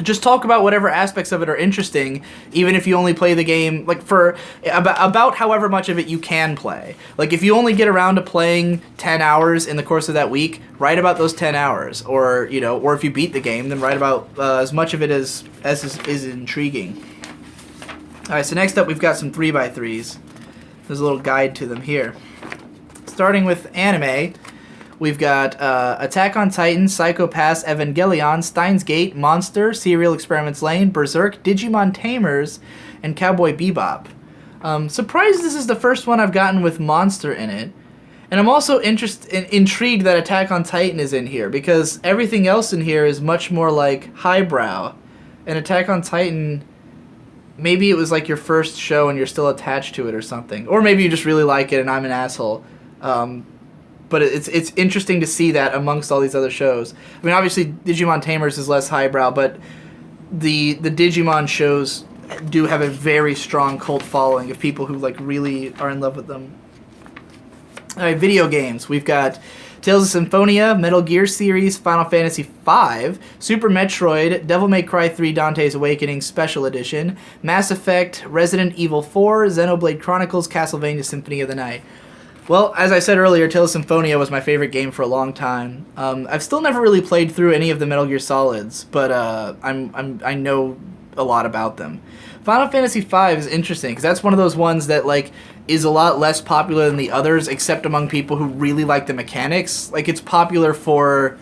just talk about whatever aspects of it are interesting, even if you only play the game, like, for about however much of it you can play. Like, if you only get around to playing 10 hours in the course of that week, write about those 10 hours. Or, you know, or if you beat the game, then write about as much of it as is intriguing. Alright, so next up we've got some 3x3s. There's a little guide to them here. Starting with anime, we've got Attack on Titan, Psycho Pass, Evangelion, Steins Gate, Monster, Serial Experiments Lane, Berserk, Digimon Tamers, and Cowboy Bebop. Surprised this is the first one I've gotten with Monster in it. And I'm also intrigued that Attack on Titan is in here, because everything else in here is much more like highbrow. And Attack on Titan, maybe it was like your first show and you're still attached to it or something. Or maybe you just really like it and I'm an asshole. But it's interesting to see that amongst all these other shows. I mean, obviously Digimon Tamers is less highbrow, but the Digimon shows do have a very strong cult following of people who like really are in love with them. All right, video games. We've got Tales of Symphonia, Metal Gear series, Final Fantasy V, Super Metroid, Devil May Cry 3 Dante's Awakening Special Edition, Mass Effect, Resident Evil 4, Xenoblade Chronicles, Castlevania Symphony of the Night. Well, as I said earlier, Tales of Symphonia was my favorite game for a long time. I've still never really played through any of the Metal Gear Solids, but I know a lot about them. Final Fantasy V is interesting because that's one of those ones that like is a lot less popular than the others, except among people who really like the mechanics. Like it's popular for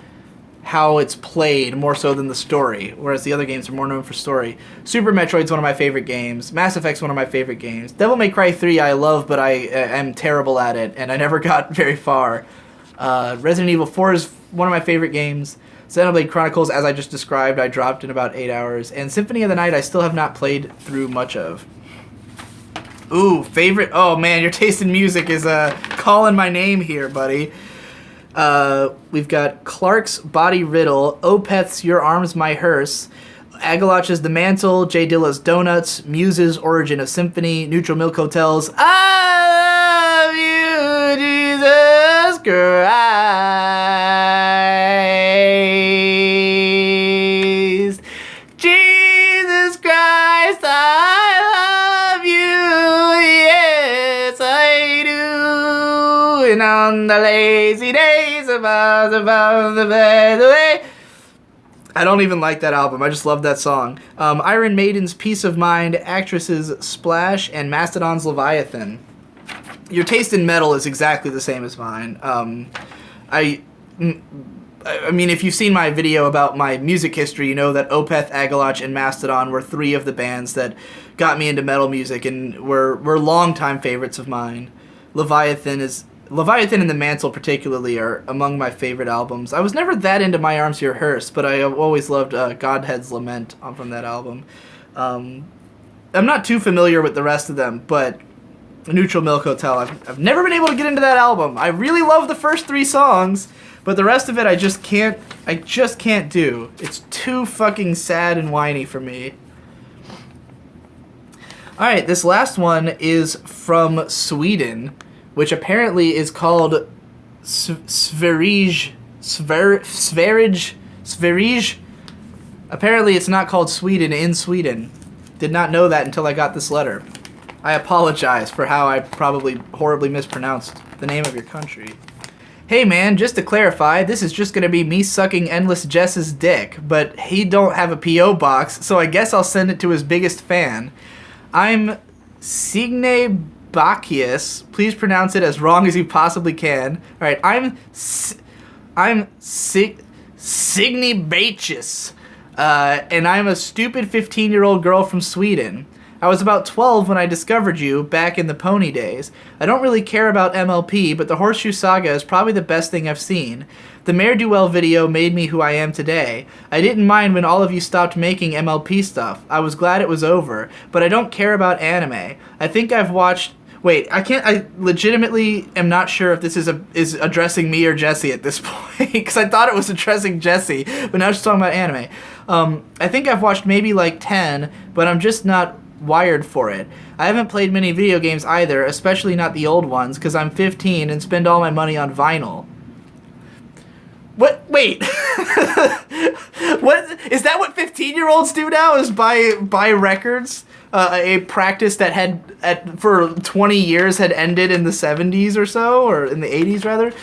how it's played more so than the story, whereas the other games are more known for story. Super Metroid's one of my favorite games. Mass Effect's one of my favorite games. Devil May Cry 3 I love, but I am terrible at it, and I never got very far. Resident Evil 4 is one of my favorite games. Xenoblade Chronicles, as I just described, I dropped in about 8 hours. And Symphony of the Night I still have not played through much of. Ooh, favorite... Oh, man, your taste in music is calling my name here, buddy. We've got Clark's Body Riddle, Opeth's Your Arms My Hearse, Agalach's The Mantle, J Dilla's Donuts, Muse's Origin of Symphony, Neutral Milk Hotel's I Love You, Jesus Christ. Jesus Christ, I love you, yes I do. And on the lazy days above the bed away. I don't even like that album. I just love that song. Iron Maiden's Peace of Mind, Actress's Splash, and Mastodon's Leviathan. Your taste in metal is exactly the same as mine. I mean, if you've seen my video about my music history, you know that Opeth, Agalach, and Mastodon were three of the bands that got me into metal music and were longtime favorites of mine. Leviathan and The Mantle particularly are among my favorite albums. I was never that into My Arms Your Hearse, but I always loved Godhead's Lament from that album. I'm not too familiar with the rest of them, but Neutral Milk Hotel, I've never been able to get into that album. I really love the first 3 songs, but the rest of it I just can't do. It's too fucking sad and whiny for me. Alright, this last one is from Sweden, which apparently is called Sverige. Apparently it's not called Sweden in Sweden. Did not know that until I got this letter. I apologize for how I probably horribly mispronounced the name of your country. Hey man, just to clarify, this is just gonna be me sucking Endless Jess's dick, but he don't have a P.O. box, so I guess I'll send it to his biggest fan. I'm Signe Bacchius. Please pronounce it as wrong as you possibly can. Alright, I'm Signe Bacchius, and I'm a stupid 15-year-old girl from Sweden. I was about 12 when I discovered you, back in the pony days. I don't really care about MLP, but the Horseshoe Saga is probably the best thing I've seen. The Mare Duel video made me who I am today. I didn't mind when all of you stopped making MLP stuff. I was glad it was over, but I don't care about anime. I think I've watched... Wait, I legitimately am not sure if this is addressing me or Jesse at this point, because I thought it was addressing Jesse, but now she's talking about anime. I think I've watched maybe like 10, but I'm just not wired for it. I haven't played many video games either, especially not the old ones, because I'm 15 and spend all my money on vinyl. What? Wait. What? Is that what 15-year-olds do now, is buy records? A practice that had, for 20 years, had ended in the 70s or so, or in the 80s rather.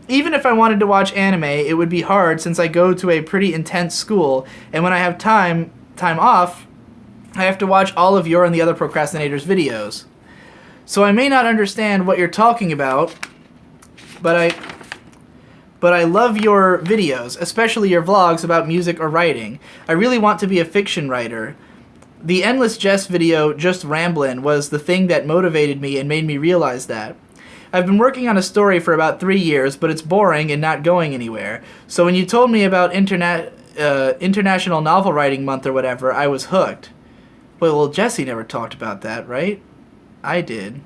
Even if I wanted to watch anime, it would be hard since I go to a pretty intense school, and when I have time off, I have to watch all of your and the other procrastinators' videos. So I may not understand what you're talking about, but I love your videos, especially your vlogs about music or writing. I really want to be a fiction writer. The Endless Jess video, Just Ramblin', was the thing that motivated me and made me realize that. I've been working on a story for about 3 years, but it's boring and not going anywhere. So when you told me about International Novel Writing Month or whatever, I was hooked. Well, Jesse never talked about that, right? I did.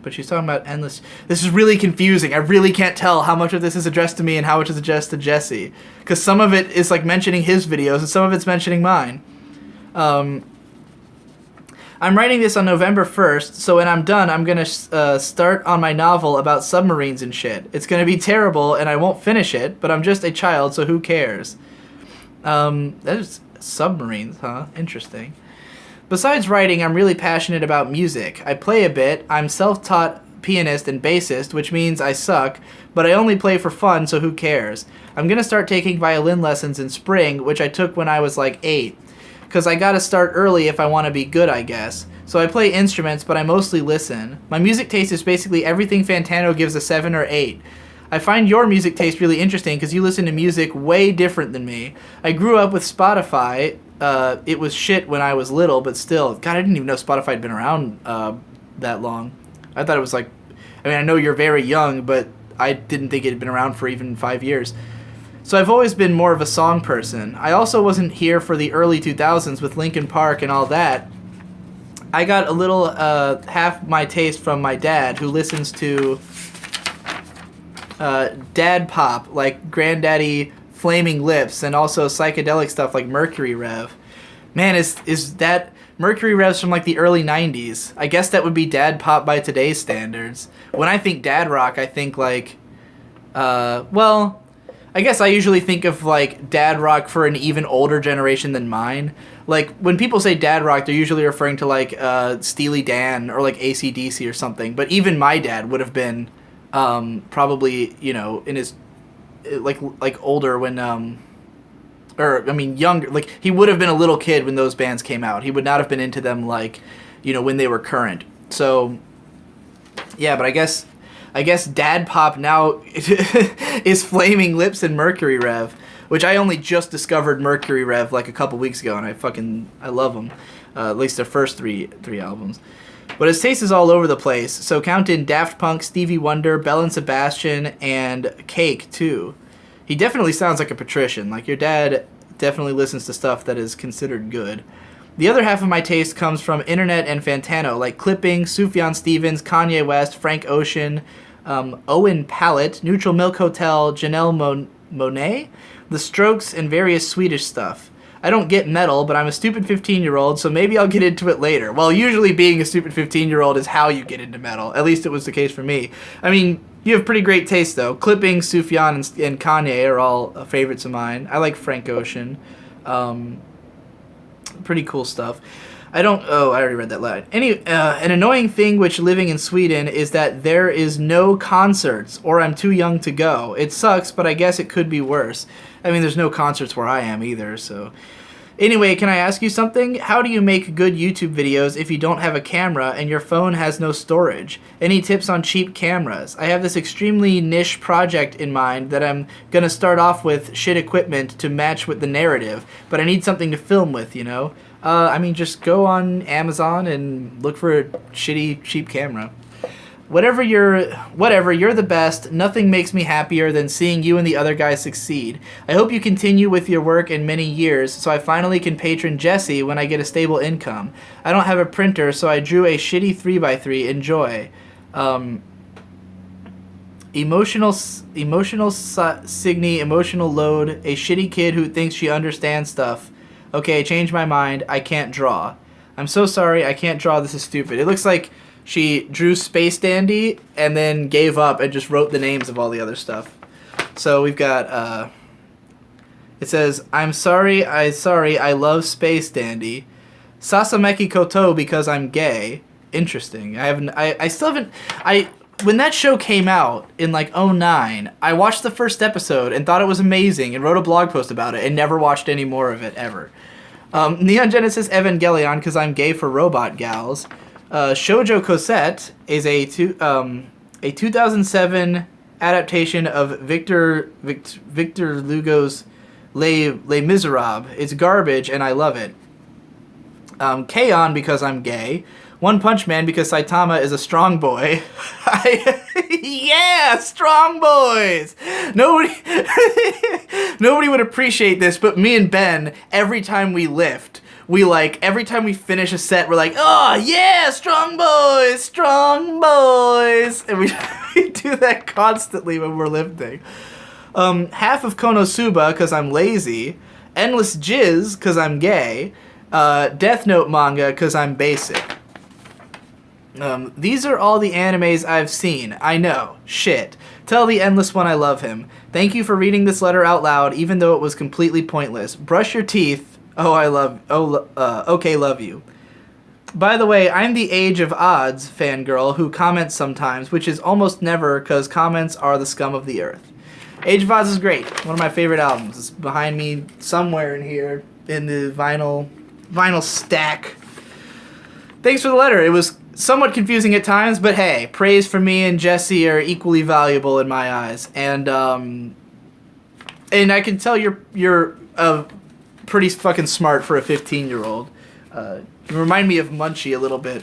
but she's talking about endless. This is really confusing. I really can't tell how much of this is addressed to me and how much is addressed to Jesse, because some of it is like mentioning his videos and some of it's mentioning mine. I'm writing this on November 1st, so when I'm done, I'm gonna start on my novel about submarines and shit. It's gonna be terrible, and I won't finish it, but I'm just a child, so who cares? That is submarines, huh? Interesting. Besides writing, I'm really passionate about music. I play a bit. I'm self-taught pianist and bassist, which means I suck, but I only play for fun, so who cares? I'm gonna start taking violin lessons in spring, which I took when I was like 8. Because I gotta start early if I want to be good, I guess. So I play instruments, but I mostly listen. My music taste is basically everything Fantano gives a 7 or 8. I find your music taste really interesting because you listen to music way different than me. I grew up with Spotify. It was shit when I was little, but still. God, I didn't even know Spotify had been around that long. I thought it was like... I mean, I know you're very young, but I didn't think it had been around for even 5 years. So I've always been more of a song person. I also wasn't here for the early 2000s with Linkin Park and all that. I got a little half my taste from my dad, who listens to dad pop, like Granddaddy Flaming Lips, and also psychedelic stuff like Mercury Rev. Man, is that... Mercury Rev's from like the early 90s. I guess that would be dad pop by today's standards. When I think dad rock, I think like... well... I guess I usually think of, like, dad rock for an even older generation than mine. Like, when people say dad rock, they're usually referring to, like, Steely Dan or, like, AC/DC or something. But even my dad would have been probably, you know, in his, like older when, or, I mean, younger. Like, he would have been a little kid when those bands came out. He would not have been into them, like, you know, when they were current. So, yeah, but I guess dad pop now is Flaming Lips and Mercury Rev, which I only just discovered Mercury Rev like a couple weeks ago, and I love them, at least their first three albums. But his taste is all over the place, so count in Daft Punk, Stevie Wonder, Belle and Sebastian, and Cake too. He definitely sounds like a patrician. Like, your dad definitely listens to stuff that is considered good. The other half of my taste comes from internet and Fantano, like Clipping, Sufjan Stevens, Kanye West, Frank Ocean, Owen Pallett, Neutral Milk Hotel, Janelle Monáe, The Strokes, and various Swedish stuff. I don't get metal, but I'm a stupid 15-year-old, so maybe I'll get into it later. Well, usually being a stupid 15-year-old is how you get into metal. At least it was the case for me. I mean, you have pretty great taste, though. Clipping, Sufjan, and Kanye are all favorites of mine. I like Frank Ocean. Pretty cool stuff. I already read that line. An annoying thing which living in Sweden is that there is no concerts, or I'm too young to go. It sucks, but I guess it could be worse. I mean, there's no concerts where I am either, so... Anyway, can I ask you something? How do you make good YouTube videos if you don't have a camera and your phone has no storage? Any tips on cheap cameras? I have this extremely niche project in mind that I'm gonna start off with shit equipment to match with the narrative, but I need something to film with, you know? I mean, just go on Amazon and look for a shitty, cheap camera. Whatever, you're the best. Nothing makes me happier than seeing you and the other guys succeed. I hope you continue with your work in many years, so I finally can patron Jesse when I get a stable income. I don't have a printer, so I drew a shitty 3x3. Enjoy. Emotional Signy, emotional load, a shitty kid who thinks she understands stuff. Okay, change my mind. I can't draw. I'm so sorry. I can't draw. This is stupid. It looks like she drew Space Dandy and then gave up and just wrote the names of all the other stuff. So we've got, it says, I'm sorry, I love Space Dandy. Sasameki Koto because I'm gay. Interesting. I still haven't, when that show came out in like 2009, I watched the first episode and thought it was amazing and wrote a blog post about it and never watched any more of it ever. Neon Genesis Evangelion because I'm gay for robot gals. Shoujo Cosette is a 2007 adaptation of Victor Hugo's Les Miserables. It's garbage and I love it. K-On! Because I'm gay. One Punch Man because Saitama is a strong boy. Yeah, strong boys. Nobody would appreciate this, but me and Ben, every time we lift, we like, every time we finish a set, we're like, oh yeah, strong boys, strong boys. And we, we do that constantly when we're lifting. Half of Konosuba, because I'm lazy. Endless Jizz, because I'm gay. Death Note manga, because I'm basic. These are all the animes I've seen. I know. Shit. Tell the Endless One I love him. Thank you for reading this letter out loud, even though it was completely pointless. Brush your teeth. Okay, love you. By the way, I'm the Age of Odds fangirl who comments sometimes, which is almost never, because comments are the scum of the earth. Age of Odds is great. One of my favorite albums. It's behind me somewhere in here in the vinyl stack. Thanks for the letter. It was somewhat confusing at times, but hey, praise from me and Jesse are equally valuable in my eyes. And I can tell you're pretty fucking smart for a 15-year-old. You remind me of Munchie a little bit.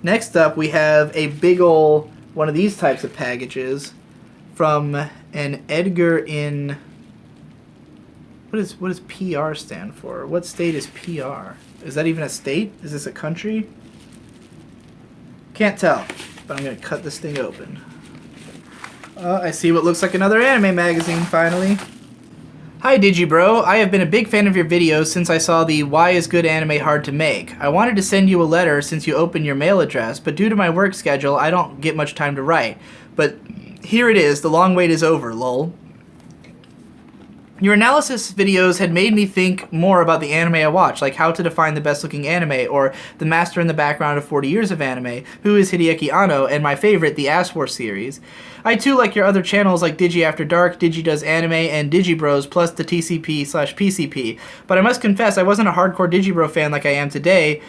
Next up, we have a big ol' one of these types of packages from an Edgar in... What does PR stand for? What state is PR? Is that even a state? Is this a country? Can't tell, but I'm going to cut this thing open. I see what looks like another anime magazine, finally. Hi Digi Bro, I have been a big fan of your videos since I saw the Why is Good Anime Hard to Make. I wanted to send you a letter since you opened your mail address, but due to my work schedule, I don't get much time to write. But here it is, the long wait is over, lol. Your analysis videos had made me think more about the anime I watch, like how to define the best looking anime, or the master in the background of 40 years of anime, who is Hideaki Anno, and my favorite, the Ass War series. I too like your other channels like Digi After Dark, Digi Does Anime, and Digibros, plus the TCP/PCP, but I must confess I wasn't a hardcore Digibro fan like I am today.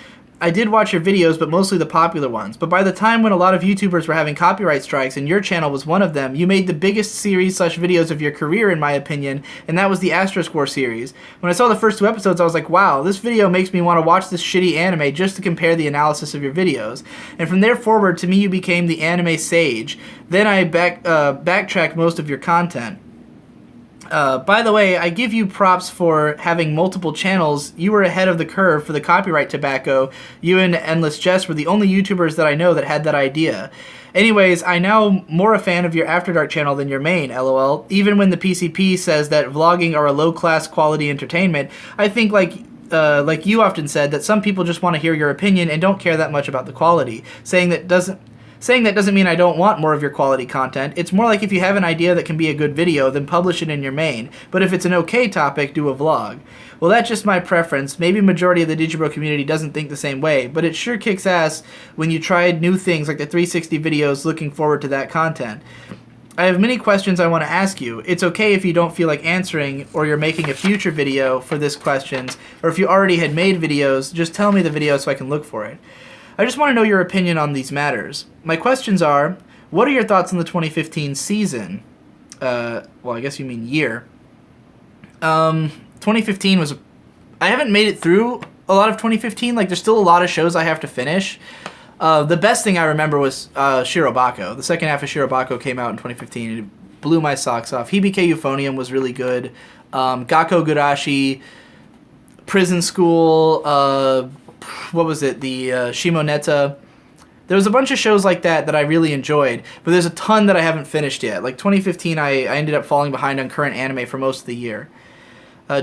I did watch your videos, but mostly the popular ones. But by the time when a lot of YouTubers were having copyright strikes, and your channel was one of them, you made the biggest series/videos of your career, in my opinion, and that was the Asterisk War series. When I saw the first 2 episodes, I was like, wow, this video makes me want to watch this shitty anime just to compare the analysis of your videos. And from there forward, to me, you became the anime sage. Then I backtracked most of your content. By the way, I give you props for having multiple channels. You were ahead of the curve for the copyright tobacco. You and Endless Jest were the only YouTubers that I know that had that idea. Anyways, I'm now more a fan of your After Dark channel than your main, lol. Even when the PCP says that vlogging are a low-class quality entertainment, I think like you often said, that some people just want to hear your opinion and don't care that much about the quality. Saying that doesn't mean I don't want more of your quality content. It's more like if you have an idea that can be a good video, then publish it in your main. But if it's an okay topic, do a vlog. Well, that's just my preference. Maybe majority of the Digibro community doesn't think the same way, but it sure kicks ass when you tried new things like the 360 videos. Looking forward to that content. I have many questions I want to ask you. It's okay if you don't feel like answering, or you're making a future video for this questions, or if you already had made videos, just tell me the video so I can look for it. I just want to know your opinion on these matters. My questions are, what are your thoughts on the 2015 season? Well, I guess you mean year. 2015 was... I haven't made it through a lot of 2015. Like, there's still a lot of shows I have to finish. The best thing I remember was Shirobako. The second half of Shirobako came out in 2015. It blew my socks off. Hibike Euphonium was really good. Gakko Gurashi, Prison School, what was it? The Shimoneta. There was a bunch of shows like that I really enjoyed, but there's a ton that I haven't finished yet. Like 2015, I ended up falling behind on current anime for most of the year.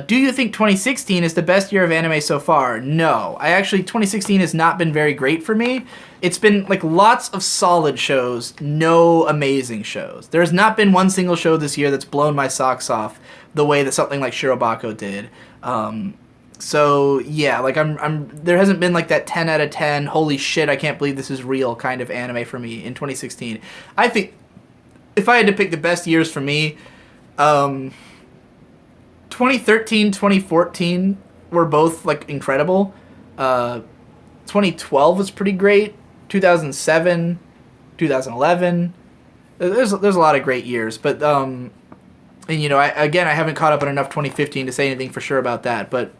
Do you think 2016 is the best year of anime so far? No. 2016 has not been very great for me. It's been like lots of solid shows, no amazing shows. There's not been one single show this year that's blown my socks off the way that something like Shirobako did. So yeah, like there hasn't been like that 10 out of 10, holy shit, I can't believe this is real kind of anime for me in 2016. I think if I had to pick the best years for me, 2013, 2014 were both like incredible. 2012 was pretty great. 2007, 2011. There's a lot of great years, but and you know, I haven't caught up on enough 2015 to say anything for sure about that, but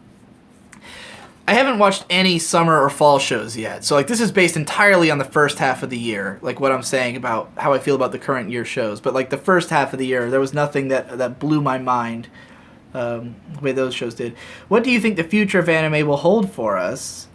I haven't watched any summer or fall shows yet. So like this is based entirely on the first half of the year, like what I'm saying about how I feel about the current year shows. But like the first half of the year, there was nothing that blew my mind the way those shows did. What do you think the future of anime will hold for us?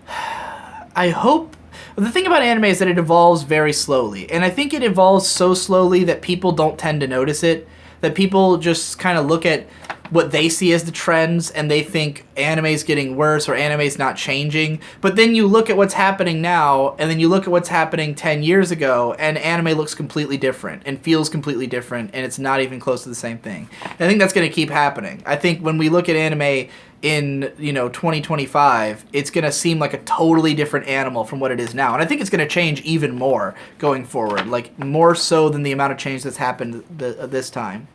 I hope... The thing about anime is that it evolves very slowly, and I think it evolves so slowly that people don't tend to notice it, that people just kind of look at what they see as the trends and they think anime's getting worse or anime's not changing. But then you look at what's happening now, and then you look at what's happening 10 years ago, and anime looks completely different and feels completely different, and it's not even close to the same thing. And I think that's going to keep happening. I think when we look at anime in 2025, it's going to seem like a totally different animal from what it is now. And I think it's going to change even more going forward, like more so than the amount of change that's happened this time.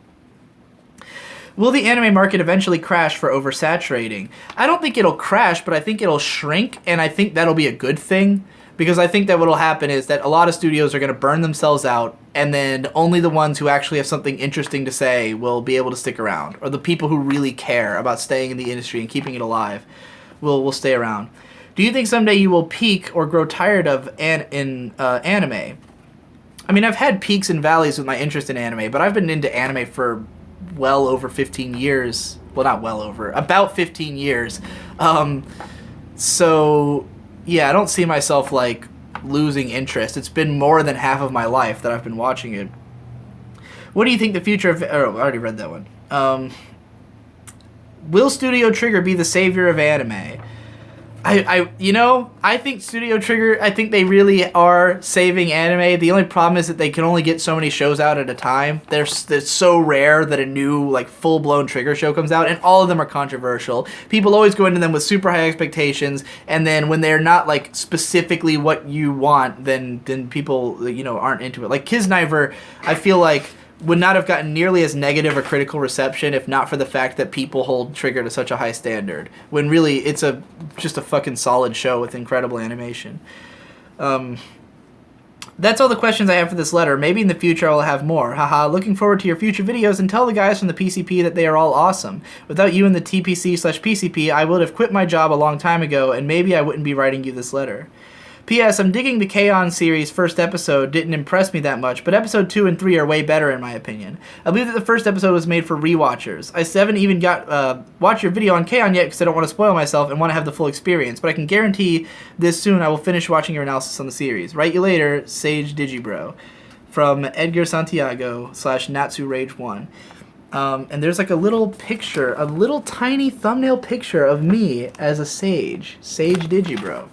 Will the anime market eventually crash for oversaturating? I don't think it'll crash, but I think it'll shrink, and I think that'll be a good thing, because I think that what'll happen is that a lot of studios are going to burn themselves out, and then only the ones who actually have something interesting to say will be able to stick around, or the people who really care about staying in the industry and keeping it alive will stay around. Do you think someday you will peak or grow tired of anime? I mean, I've had peaks and valleys with my interest in anime, but I've been into anime for well over 15 years. Well, not well over, about 15 years. So yeah, I don't see myself like losing interest. It's been more than half of my life that I've been watching it. What do you think the future of... Oh, I already read that one. Will Studio Trigger be the savior of anime? I think Studio Trigger, I think they really are saving anime. The only problem is that they can only get so many shows out at a time. They're so rare that a new, like, full-blown Trigger show comes out, and all of them are controversial. People always go into them with super high expectations, and then when they're not, like, specifically what you want, then people, aren't into it. Like, Kisniver, I feel like, would not have gotten nearly as negative a critical reception if not for the fact that people hold Trigger to such a high standard, when really it's just a fucking solid show with incredible animation. That's all the questions I have for this letter. Maybe in the future I'll have more. Haha, looking forward to your future videos, and tell the guys from the PCP that they are all awesome. Without you and the TPC/PCP, I would have quit my job a long time ago, and maybe I wouldn't be writing you this letter. P.S. I'm digging the K-On! Series first episode. Didn't impress me that much, but episode 2 and 3 are way better in my opinion. I believe that the first episode was made for rewatchers. I haven't even got watched your video on K-On! Yet because I don't want to spoil myself and want to have the full experience, but I can guarantee this soon I will finish watching your analysis on the series. Write you later, Sage Digibro. From Edgar Santiago /NatsuRage1. And there's like a little picture, a little tiny thumbnail picture of me as a Sage Digibro.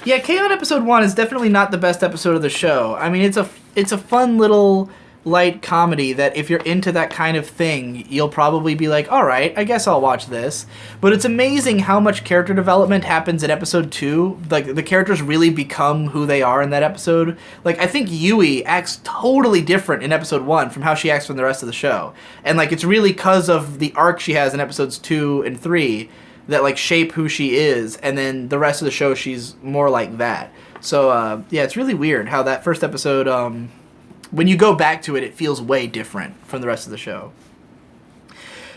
Yeah, K-On! Episode 1 is definitely not the best episode of the show. I mean, it's a fun little light comedy that if you're into that kind of thing, you'll probably be like, alright, I guess I'll watch this. But it's amazing how much character development happens in episode 2. Like, the characters really become who they are in that episode. Like, I think Yui acts totally different in episode 1 from how she acts from the rest of the show. And, like, it's really because of the arc she has in episodes 2 and 3 that like shape who she is, and then the rest of the show she's more like that. So yeah, it's really weird how that first episode, when you go back to it, it feels way different from the rest of the show.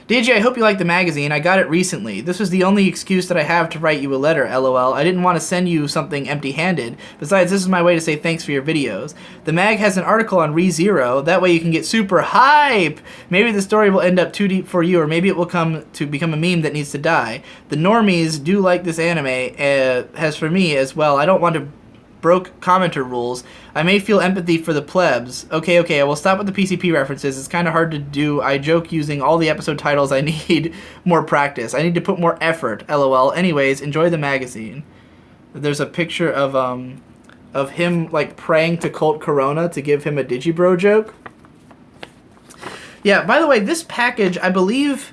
Digi, I hope you like the magazine. I got it recently. This was the only excuse that I have to write you a letter, lol. I didn't want to send you something empty-handed. Besides, this is my way to say thanks for your videos. The mag has an article on ReZero. That way you can get super hype. Maybe the story will end up too deep for you, or maybe it will come to become a meme that needs to die. The normies do like this anime, as for me as well. I don't want to broke commenter rules. I may feel empathy for the plebs. Okay, I will stop with the PCP references. It's kind of hard to do. I joke using all the episode titles. I need more practice. I need to put more effort, lol. Anyways, enjoy the magazine. There's a picture of him like praying to Colt Corona to give him a Digibro joke. Yeah, by the way, this package, I believe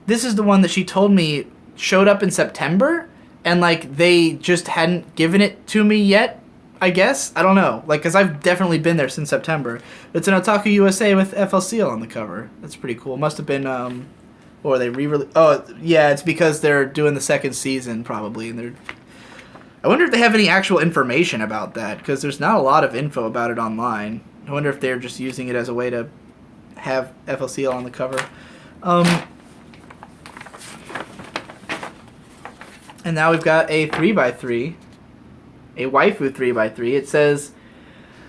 this is the one that she told me showed up in September, and like they just hadn't given it to me yet. I guess? I don't know. Like, because I've definitely been there since September. It's an Otaku USA with FL Seal on the cover. That's pretty cool. Must have been, or they re-released... Oh, yeah, it's because they're doing the second season, probably. And they're... I wonder if they have any actual person about that, because there's not a lot of info about it online. I wonder if they're just using it as a way to have FL Seal on the cover. And now we've got a 3x3. A waifu 3x3. It says,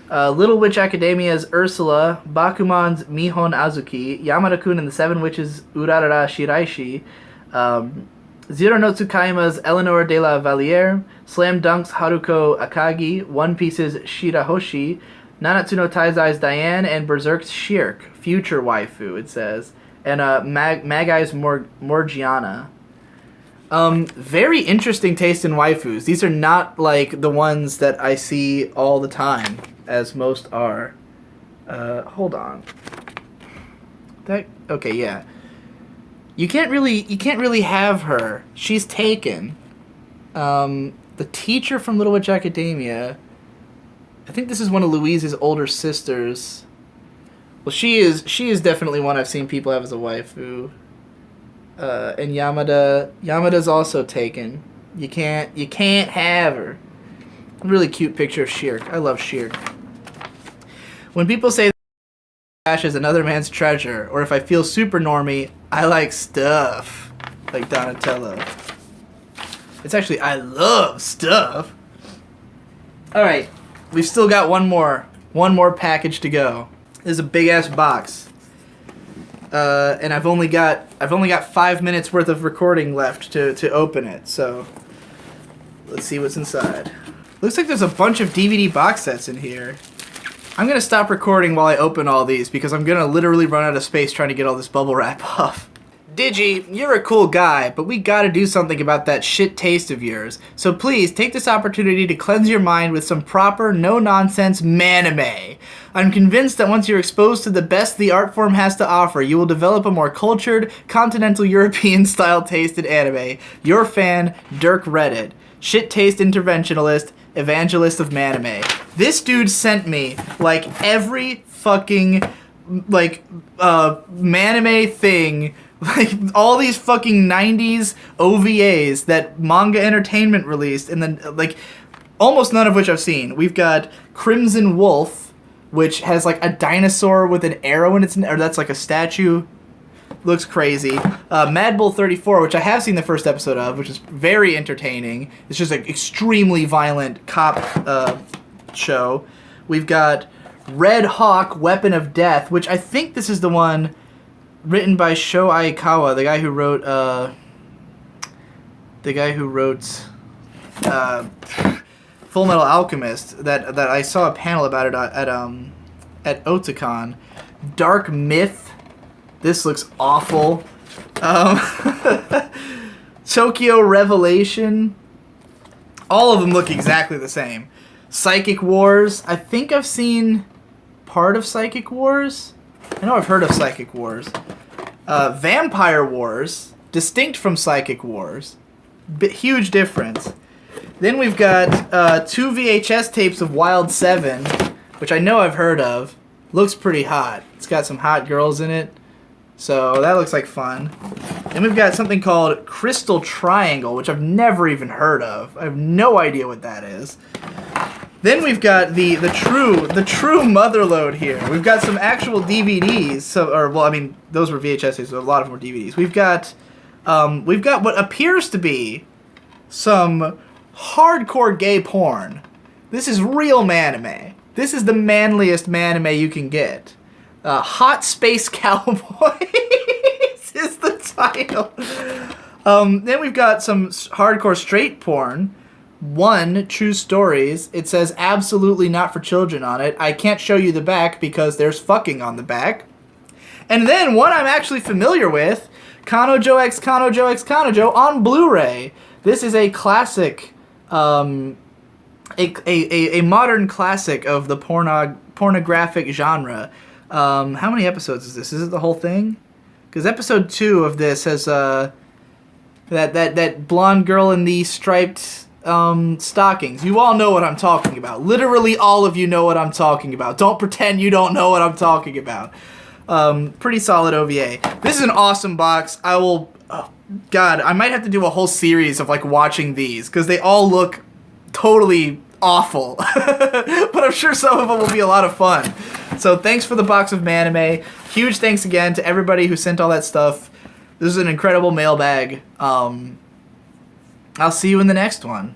Little Witch Academia's Ursula, Bakuman's Mihon Azuki, Yamada-kun and the Seven Witches Urarara Shiraishi, Zero no Tsukaima's Eleanor de la Valliere, Slam Dunk's Haruko Akagi, One Piece's Shirahoshi, Nanatsu no Taizai's Diane, and Berserk's Shirk, future waifu, it says, and Magai's Morgiana. Very interesting taste in waifus. These are not like the ones that I see all the time, as most are. Hold on. Okay, yeah. You can't really have her. She's taken. The teacher from Little Witch Academia. I think this is one of Louise's older sisters. Well, she is definitely one I've seen people have as a waifu. And Yamada's also taken. You can't have her. A really cute picture of Shirk. I love Shirk. When people say Ash is another man's treasure, or if I feel super normie, I like stuff. Like Donatello. It's actually, I love stuff. Alright, we've still got one more package to go. This is a big ass box. And I've only got 5 minutes worth of recording left to open it, so let's see what's inside. Looks like there's a bunch of DVD box sets in here. I'm gonna stop recording while I open all these because I'm gonna literally run out of space trying to get all this bubble wrap off. Digi, you're a cool guy, but we gotta do something about that shit taste of yours. So please, take this opportunity to cleanse your mind with some proper, no-nonsense manime. I'm convinced that once you're exposed to the best the art form has to offer, you will develop a more cultured, continental European-style taste in anime. Your fan, Dirk Reddit. Shit taste interventionalist, evangelist of manime. This dude sent me, like, every fucking, like, manime thing, like, all these fucking 90s OVAs that Manga Entertainment released, and then, like, almost none of which I've seen. We've got Crimson Wolf, which has, like, a dinosaur with an arrow in its... or that's, like, a statue. Looks crazy. Mad Bull 34, which I have seen the first episode of, which is very entertaining. It's just, like, extremely violent cop show. We've got Red Hawk, Weapon of Death, which I think this is the one... written by Sho Aikawa, the guy who wrote Full Metal Alchemist. That I saw a panel about it at Otakon. Dark Myth. This looks awful. Tokyo Revelation. All of them look exactly the same. Psychic Wars. I think I've seen part of Psychic Wars. I know I've heard of Psychic Wars. Vampire Wars, distinct from Psychic Wars. Huge difference. Then we've got 2 VHS tapes of Wild 7, which I know I've heard of. Looks pretty hot. It's got some hot girls in it. So that looks like fun. Then we've got something called Crystal Triangle, which I've never even heard of. I have no idea what that is. Then we've got the true motherlode here. We've got some actual DVDs. Those were VHSs, so a lot of them were DVDs. We've got what appears to be some hardcore gay porn. This is real manime. This is the manliest manime you can get. Hot Space Cowboys is the title. Then we've got some hardcore straight porn. One, True Stories. It says absolutely not for children on it. I can't show you the back because there's fucking on the back. And then one I'm actually familiar with, Kanojo X Kanojo X Kanojo on Blu-ray. This is a classic, a modern classic of the pornographic genre. How many episodes is this? Is it the whole thing? Because episode 2 of this has that blonde girl in the striped stockings. You all know what I'm talking about. Literally all of you know what I'm talking about. Don't pretend you don't know what I'm talking about. Pretty solid OVA. This is an awesome box. I will... Oh, God, I might have to do a whole series of, like, watching these, because they all look totally awful. But I'm sure some of them will be a lot of fun. So thanks for the box of Manime. Huge thanks again to everybody who sent all that stuff. This is an incredible mailbag. I'll see you in the next one.